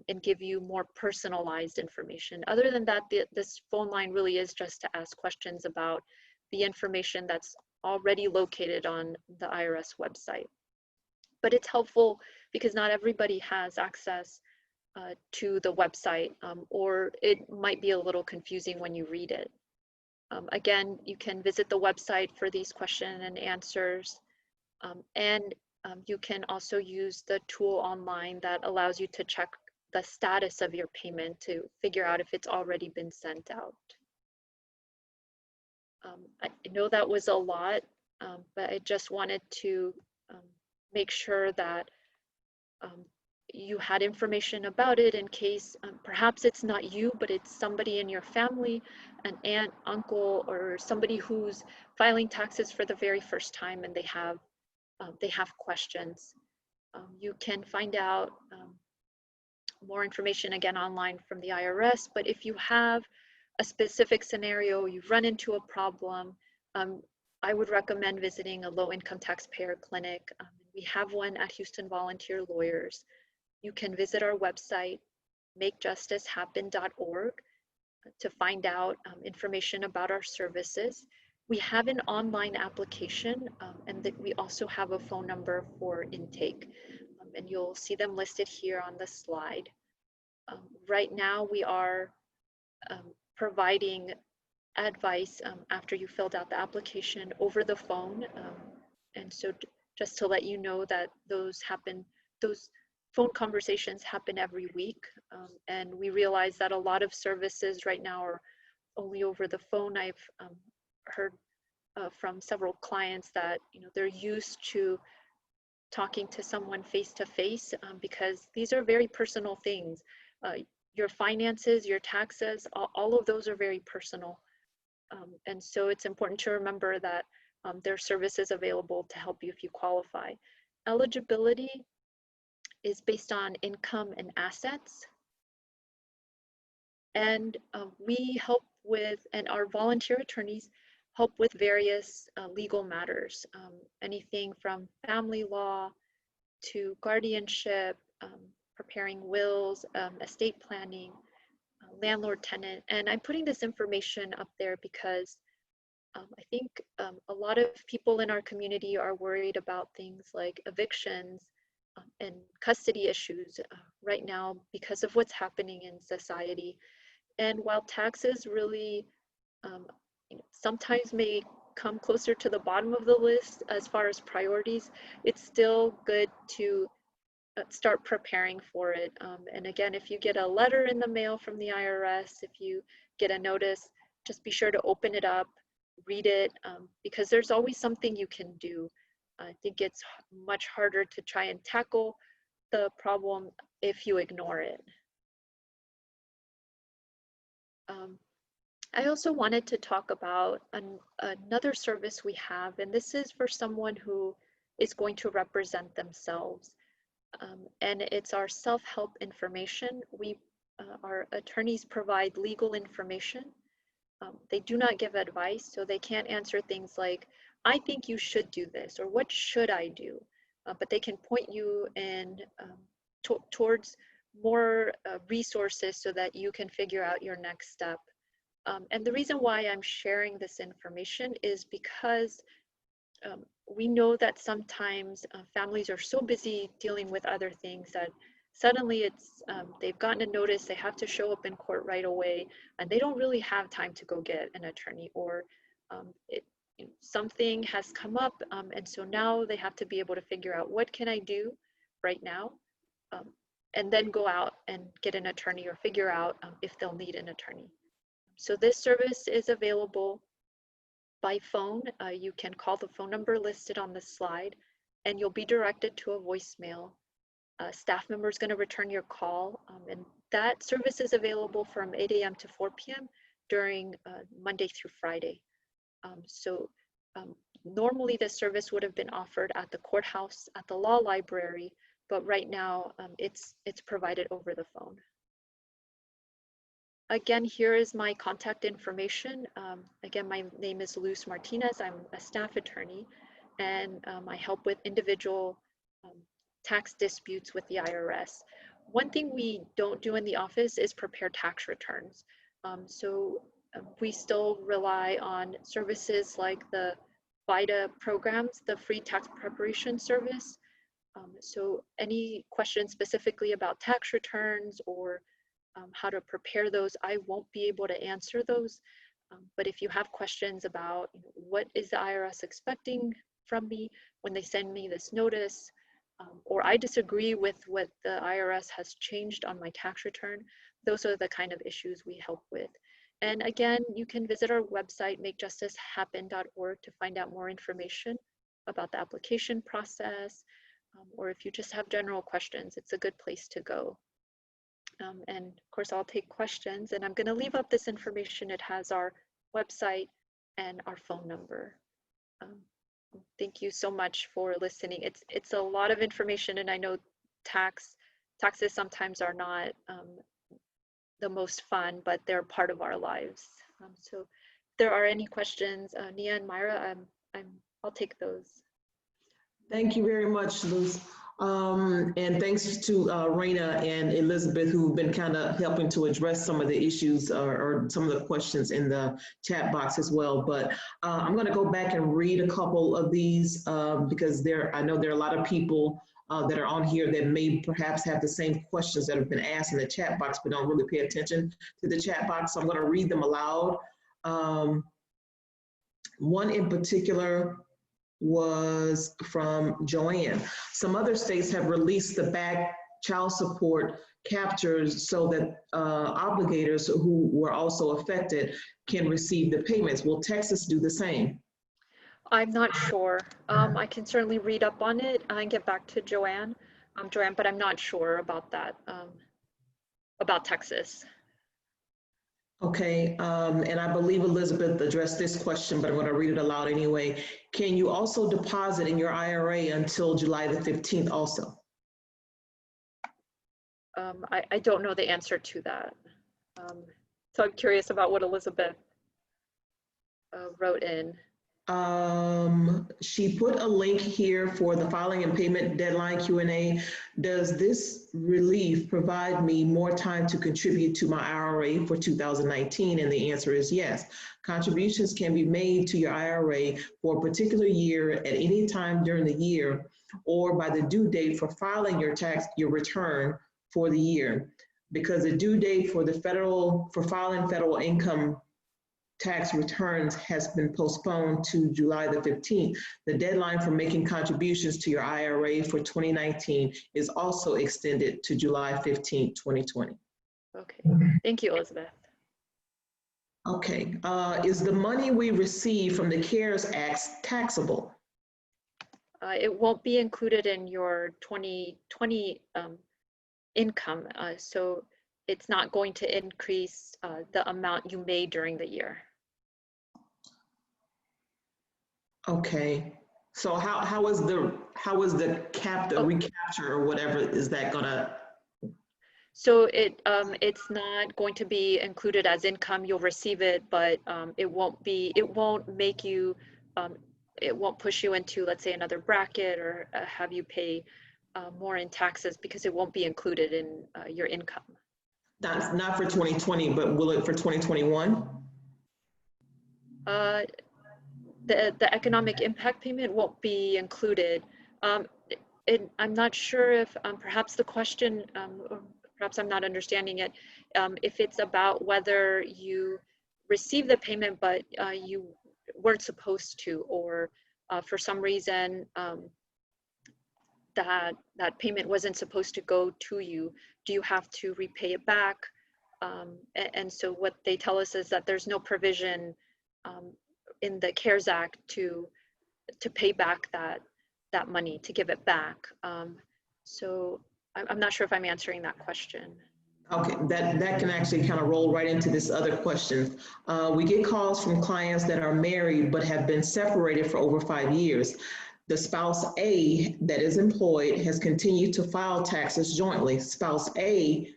and give you more personalized information. Other than that, this phone line really is just to ask questions about the information that's already located on the IRS website. But it's helpful because not everybody has access to the website, or it might be a little confusing when you read it. Again, you can visit the website for these question and answers, and you can also use the tool online that allows you to check the status of your payment to figure out if it's already been sent out. I know that was a lot, but I just wanted to make sure that you had information about it in case perhaps it's not you, but it's somebody in your family, an aunt, uncle, or somebody who's filing taxes for the very first time and they have questions. You can find out more information again online from the IRS, but if you have a specific scenario, you've run into a problem, I would recommend visiting a low-income taxpayer clinic. We have one at Houston Volunteer Lawyers. You can visit our website, makejusticehappen.org, to find out information about our services. We have an online application, and that we also have a phone number for intake, and you'll see them listed here on the slide. Right now, we are providing advice after you filled out the application over the phone, and so just to let you know that those phone conversations happen every week, and we realize that a lot of services right now are only over the phone. I've heard from several clients that they're used to talking to someone face to face because these are very personal things. Your finances, your taxes, all of those are very personal, and so it's important to remember that there are services available to help you if you qualify. Eligibility is based on income and assets. And we help with, and our volunteer attorneys help with various legal matters, anything from family law to guardianship, preparing wills, estate planning, landlord tenant. And I'm putting this information up there because I think a lot of people in our community are worried about things like evictions and custody issues right now because of what's happening in society. And while taxes really sometimes may come closer to the bottom of the list as far as priorities, it's still good to start preparing for it. And again, if you get a letter in the mail from the IRS, if you get a notice, just be sure to open it up, read it, because there's always something you can do. I think it's much harder to try and tackle the problem if you ignore it. I also wanted to talk about another service we have, and this is for someone who is going to represent themselves. And it's our self-help information. Our attorneys provide legal information. They do not give advice, so they can't answer things like, I think you should do this, or what should I do? But they can point you in towards more resources so that you can figure out your next step. And the reason why I'm sharing this information is because we know that sometimes families are so busy dealing with other things that suddenly they've gotten a notice, they have to show up in court right away, and they don't really have time to go get an attorney, or something has come up, and so now they have to be able to figure out, what can I do right now? And then go out and get an attorney, or figure out if they'll need an attorney. So this service is available by phone. You can call the phone number listed on the slide, and you'll be directed to a voicemail. A staff member is going to return your call, and that service is available from 8 a.m. to 4 p.m. during Monday through Friday. Normally this service would have been offered at the courthouse, at the law library, but right now it's provided over the phone. Again, here is my contact information. Again, my name is Luz Martinez. I'm a staff attorney, and I help with individual tax disputes with the IRS. One thing we don't do in the office is prepare tax returns. We still rely on services like the VITA programs, the free tax preparation service. So any questions specifically about tax returns or how to prepare those, I won't be able to answer those. But if you have questions about what is the IRS expecting from me when they send me this notice, or I disagree with what the IRS has changed on my tax return, those are the kind of issues we help with. And again, you can visit our website, makejusticehappen.org, to find out more information about the application process, or if you just have general questions, it's a good place to go. And of course, I'll take questions, and I'm going to leave up this information. It has our website and our phone number. Thank you so much for listening. It's a lot of information, and I know taxes sometimes are not the most fun, but they're part of our lives. So if there are any questions, Nia and Myra, I'll take those. Thank you very much, Luz. And thanks to Raina and Elizabeth, who've been kind of helping to address some of the issues or some of the questions in the chat box as well. But I'm going to go back and read a couple of these because I know there are a lot of people that are on here that may perhaps have the same questions that have been asked in the chat box, but don't really pay attention to the chat box. So I'm going to read them aloud. One in particular was from Joanne. Some other states have released the back child support captures so that obligators who were also affected can receive the payments. Will Texas do the same? I'm not sure. I can certainly read up on it and get back to Joanne, but I'm not sure about that, about Texas. Okay, and I believe Elizabeth addressed this question, but I'm going to read it aloud anyway. Can you also deposit in your IRA until July the 15th also? I don't know the answer to that. So I'm curious about what Elizabeth wrote in. She put a link here for the filing and payment deadline Q&A. Does this relief provide me more time to contribute to my IRA for 2019? And the answer is yes. Contributions can be made to your IRA for a particular year at any time during the year or by the due date for filing your return for the year. Because the due date for filing federal income tax returns has been postponed to July the 15th. The deadline for making contributions to your IRA for 2019 is also extended to July 15th, 2020. Okay, thank you, Elizabeth. Okay, is the money we receive from the CARES Act taxable? it won't be included in your 2020 income. So it's not going to increase the amount you made during the year. Okay. So how is the recapture or whatever, is that gonna? So it's not going to be included as income. You'll receive it, but it won't make you, it won't push you into, let's say, another bracket or have you pay more in taxes, because it won't be included in your income. That's not for 2020, but will it for 2021? The economic impact payment won't be included. I'm not sure if perhaps the question, or perhaps I'm not understanding it, if it's about whether you receive the payment but you weren't supposed to, or for some reason that payment wasn't supposed to go to you, do you have to repay it back? And so what they tell us is that there's no provision in the CARES Act to pay back that money, to give it back. So I'm not sure if I'm answering that question. Okay, that can actually kind of roll right into this other question. We get calls from clients that are married but have been separated for over 5 years. The spouse A that is employed has continued to file taxes jointly. Spouse A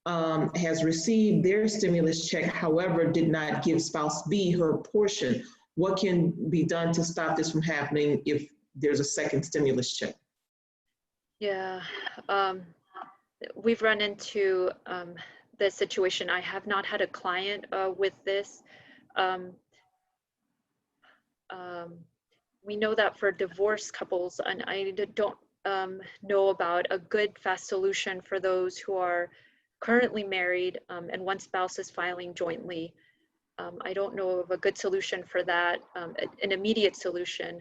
has received their stimulus check, however, did not give spouse B her portion. What can be done to stop this from happening if there's a second stimulus check? Yeah, we've run into this situation. I have not had a client with this. We know that for divorced couples, and I don't know about a good, fast solution for those who are currently married and one spouse is filing jointly. I don't know of a good solution for that, an immediate solution.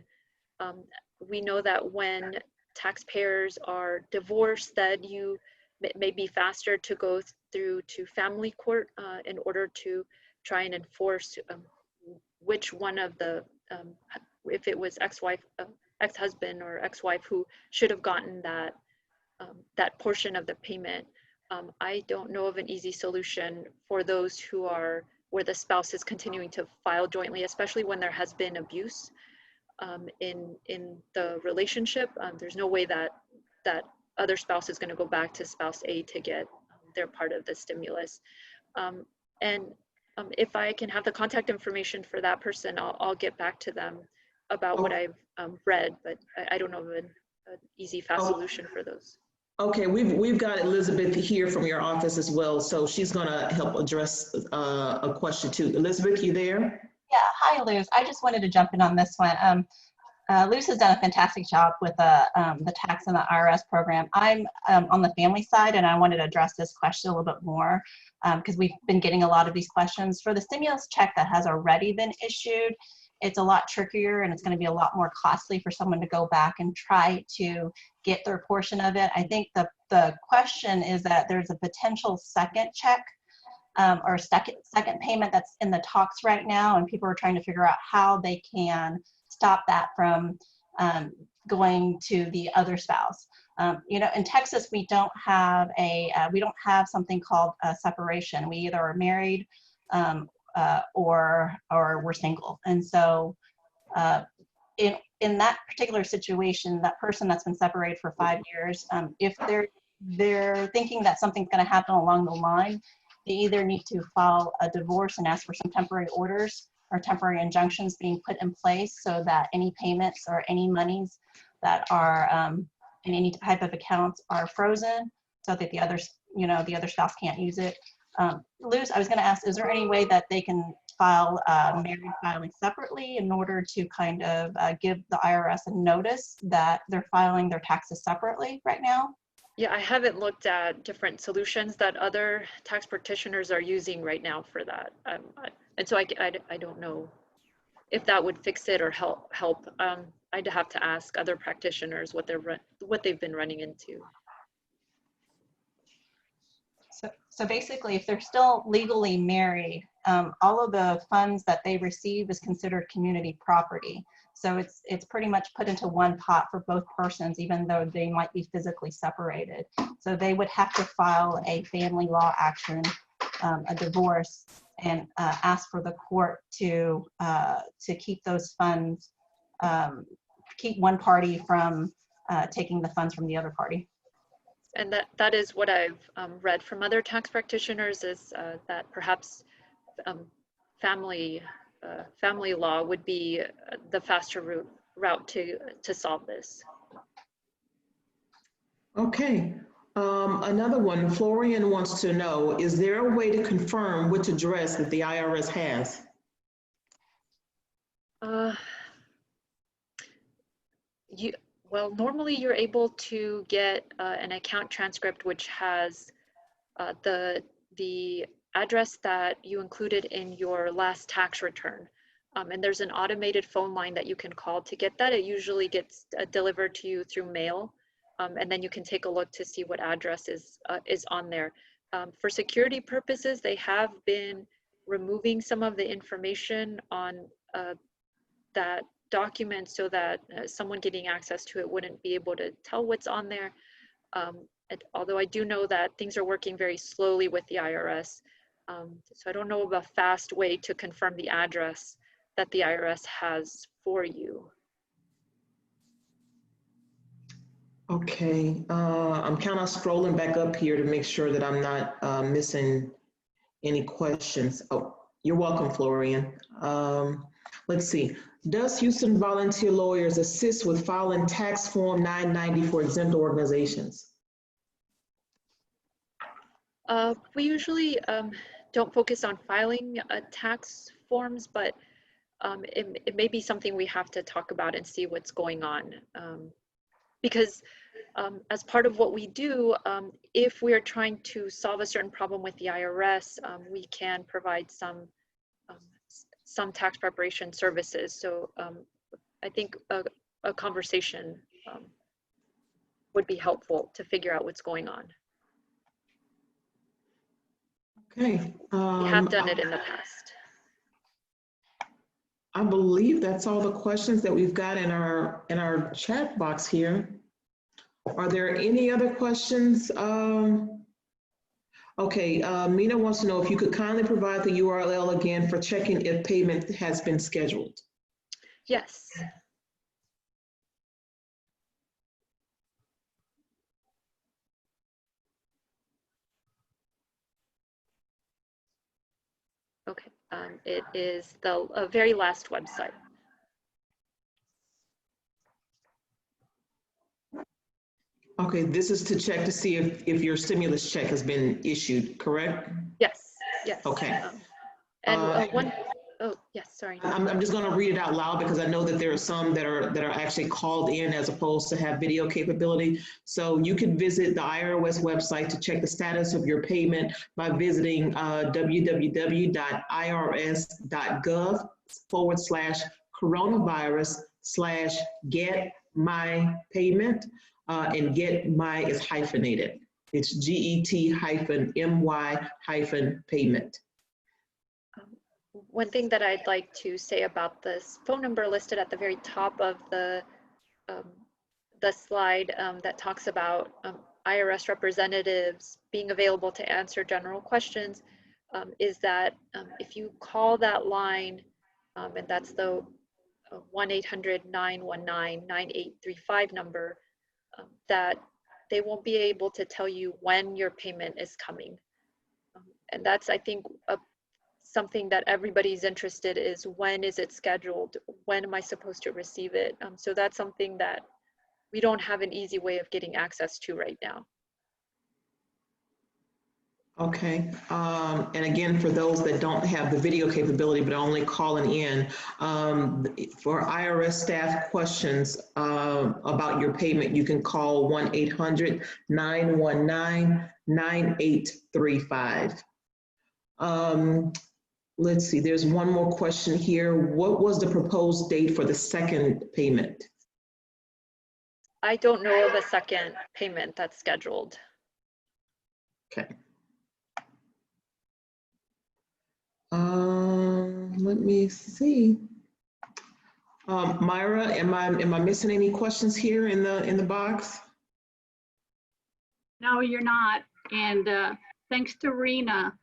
We know that when taxpayers are divorced, that it may be faster to go through to family court in order to try and enforce which one of the, if it was ex-husband or ex-wife who should have gotten that portion of the payment. I don't know of an easy solution for those who are, where the spouse is continuing to file jointly, especially when there has been abuse in the relationship. There's no way that other spouse is going to go back to spouse A to get their part of the stimulus. And if I can have the contact information for that person, I'll get back to them about what I've read, but I don't know of an easy, fast solution for those. Okay, we've got Elizabeth here from your office as well, so she's going to help address a question too. Elizabeth, you there? Yeah, hi Luz. I just wanted to jump in on this one. Luz has done a fantastic job with the tax and the IRS program. I'm on the family side, and I wanted to address this question a little bit more because we've been getting a lot of these questions. For the stimulus check that has already been issued, it's a lot trickier and it's going to be a lot more costly for someone to go back and try to get their portion of it. I think the question is that there's a potential second check or second payment that's in the talks right now, and people are trying to figure out how they can stop that from going to the other spouse. You know, in Texas, we don't have something called a separation. We either are married or we're single. And so in that particular situation, that person that's been separated for 5 years, if they're thinking that something's going to happen along the line, they either need to file a divorce and ask for some temporary orders or temporary injunctions being put in place so that any payments or any monies that are in any type of accounts are frozen so that the other spouse can't use it. Luz, I was going to ask, is there any way that they can file married filing separately in order to kind of give the IRS a notice that they're filing their taxes separately right now? Yeah, I haven't looked at different solutions that other tax practitioners are using right now for that. And so I don't know if that would fix it or help. I'd have to ask other practitioners what they've been running into. So basically, if they're still legally married, all of the funds that they receive is considered community property. So it's pretty much put into one pot for both persons, even though they might be physically separated. So they would have to file a family law action, a divorce, and ask for the court to keep those funds, keep one party from taking the funds from the other party. And that is what I've read from other tax practitioners, is that perhaps family law would be the faster route to solve this. Okay. Another one, Florian wants to know, is there a way to confirm which address that the IRS has? Well, normally you're able to get an account transcript which has the address that you included in your last tax return. And there's an automated phone line that you can call to get that. It usually gets delivered to you through mail. And then you can take a look to see what address is on there. For security purposes, they have been removing some of the information on that document so that someone getting access to it wouldn't be able to tell what's on there. Although I do know that things are working very slowly with the IRS. So I don't know of a fast way to confirm the address that the IRS has for you. Okay, I'm kind of scrolling back up here to make sure that I'm not missing any questions. Oh, you're welcome, Florian. Let's see. Does Houston Volunteer Lawyers assist with filing tax form 990 for exempt organizations? We usually don't focus on filing tax forms, but it may be something we have to talk about and see what's going on. Because as part of what we do, if we're trying to solve a certain problem with the IRS, we can provide some tax preparation services. So I think a conversation would be helpful to figure out what's going on. Okay. We have done it in the past. I believe that's all the questions that we've got in our chat box here. Are there any other questions? Okay, Mina wants to know if you could kindly provide the URL again for checking if payment has been scheduled. Yes. Okay, it is the very last website. Okay, this is to check to see if your stimulus check has been issued, correct? Yes, yes. Okay. Oh, yes, sorry. I'm just going to read it out loud because I know that there are some that are actually called in as opposed to have video capability. So you can visit the IRS website to check the status of your payment by visiting www.irs.gov/coronavirus/get-my-payment. And get my is hyphenated. It's GET-MY-payment. One thing that I'd like to say about this phone number listed at the very top of the slide that talks about IRS representatives being available to answer general questions is that if you call that line, and that's the 1-800-919-9835 number, that they won't be able to tell you when your payment is coming. And that's, I think, something that everybody's interested is, when is it scheduled? When am I supposed to receive it? So that's something that we don't have an easy way of getting access to right now. Okay, and again, for those that don't have the video capability but are only calling in, for IRS staff questions about your payment, you can call 1-800-919-9835. Let's see, there's one more question here. What was the proposed date for the second payment? I don't know of a second payment that's scheduled. Okay. Let me see. Myra, am I missing any questions here in the box? No, you're not. And thanks to Rena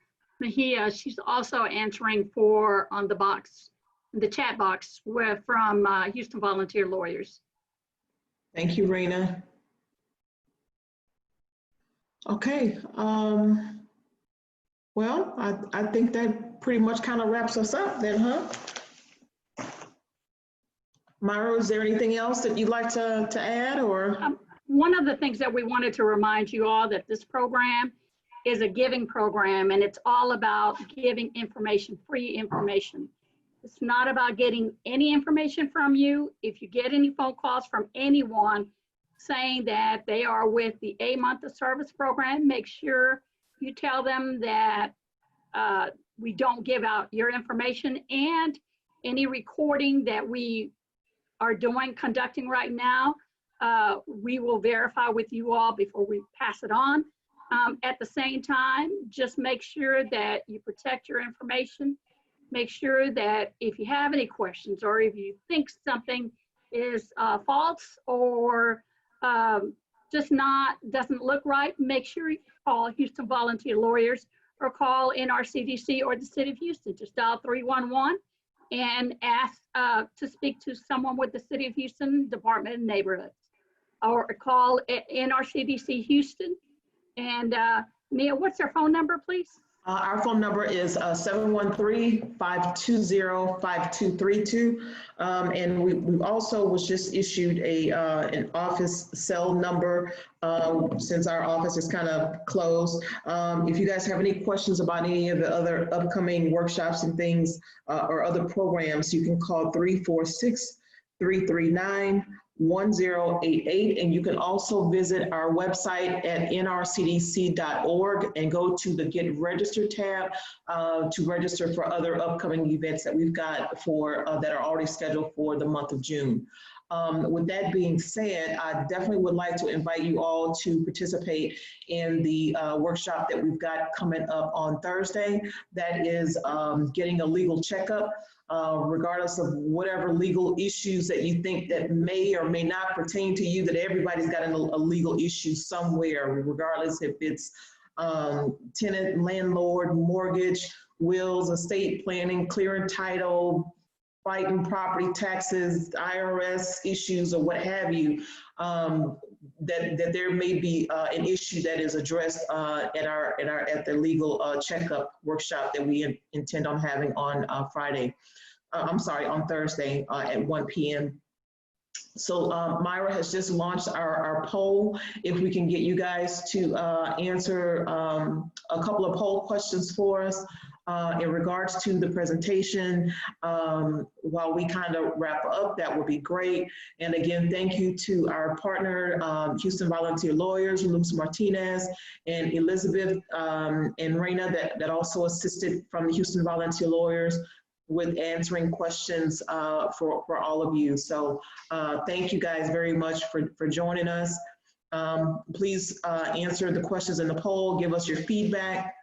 Mejia, she's also answering on the chat box from Houston Volunteer Lawyers. Thank you, Rena. Okay. Well, I think that pretty much kind of wraps us up then, huh? Myra, is there anything else that you'd like to add or? One of the things that we wanted to remind you all that this program is a giving program, and it's all about giving information, free information. It's not about getting any information from you. If you get any phone calls from anyone saying that they are with the A Month of Service program, make sure you tell them that we don't give out your information, and any recording that we are conducting right now, we will verify with you all before we pass it on. At the same time, just make sure that you protect your information. Make sure that if you have any questions or if you think something is false or doesn't look right, make sure you call Houston Volunteer Lawyers or call NRCDC or the City of Houston. Just dial 311 and ask to speak to someone with the City of Houston Department of Neighborhoods, or call NRCDC Houston. And Nia, what's their phone number, please? Our phone number is 713-520-5232. And we also was just issued an office cell number since our office is kind of closed. If you guys have any questions about any of the other upcoming workshops and things or other programs, you can call 346-339-1088, and you can also visit our website at nrcdc.org and go to the Get Registered tab to register for other upcoming events that we've got that are already scheduled for the month of June. With that being said, I definitely would like to invite you all to participate in the workshop that we've got coming up on Thursday. That is getting a legal checkup. Regardless of whatever legal issues that you think that may or may not pertain to you, that everybody's got a legal issue somewhere, regardless if it's tenant, landlord, mortgage, wills, estate planning, clearing title, fighting property taxes, IRS issues, or what have you, that there may be an issue that is addressed at the legal checkup workshop that we intend on having on on Thursday at 1 p.m. So Myra has just launched our poll. If we can get you guys to answer a couple of poll questions for us in regards to the presentation while we kind of wrap up, that would be great. And again, thank you to our partner, Houston Volunteer Lawyers, Luz Martinez and Elizabeth and Rena that also assisted from the Houston Volunteer Lawyers with answering questions for all of you. So thank you guys very much for joining us. Please answer the questions in the poll, give us your feedback.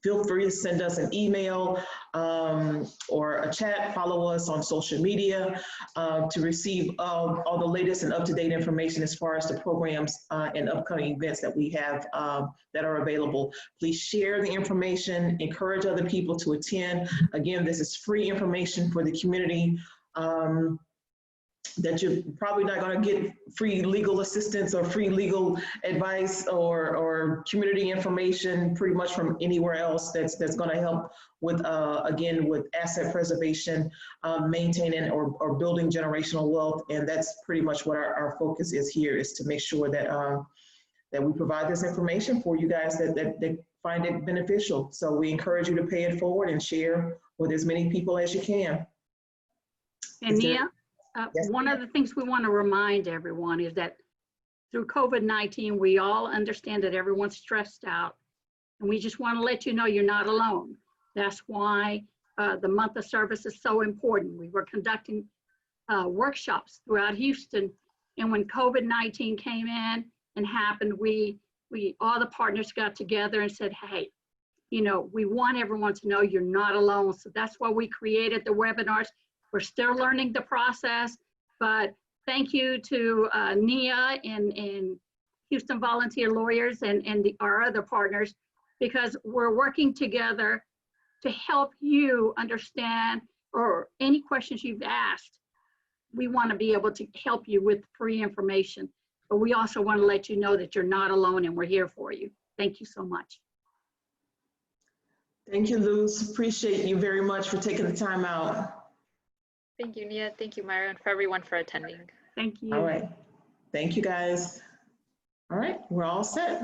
Feel free to send us an email or a chat, follow us on social media to receive all the latest and up-to-date information as far as the programs and upcoming events that we have that are available. Please share the information, encourage other people to attend. Again, this is free information for the community. That you're probably not going to get free legal assistance or free legal advice or community information pretty much from anywhere else that's going to help with, again, with asset preservation, maintaining or building generational wealth. And that's pretty much what our focus is here, is to make sure that, that we provide this information for you guys that find it beneficial. So we encourage you to pay it forward and share with as many people as you can. And Nia? Yes. One of the things we want to remind everyone is that through COVID-19, we all understand that everyone's stressed out, and we just want to let you know you're not alone. That's why the month of service is so important. We were conducting workshops throughout Houston, and when COVID-19 came in and happened, we all the partners got together and said, hey, you know, we want everyone to know you're not alone. So that's why we created the webinars. We're still learning the process, but thank you to Nia and Houston Volunteer Lawyers and our other partners, because we're working together to help you understand, or any questions you've asked. We want to be able to help you with free information, but we also want to let you know that you're not alone and we're here for you. Thank you so much. Thank you, Luz. Appreciate you very much for taking the time out. Thank you, Nia. Thank you, Myra, and for everyone for attending. Thank you. All right. Thank you, guys. All right, we're all set.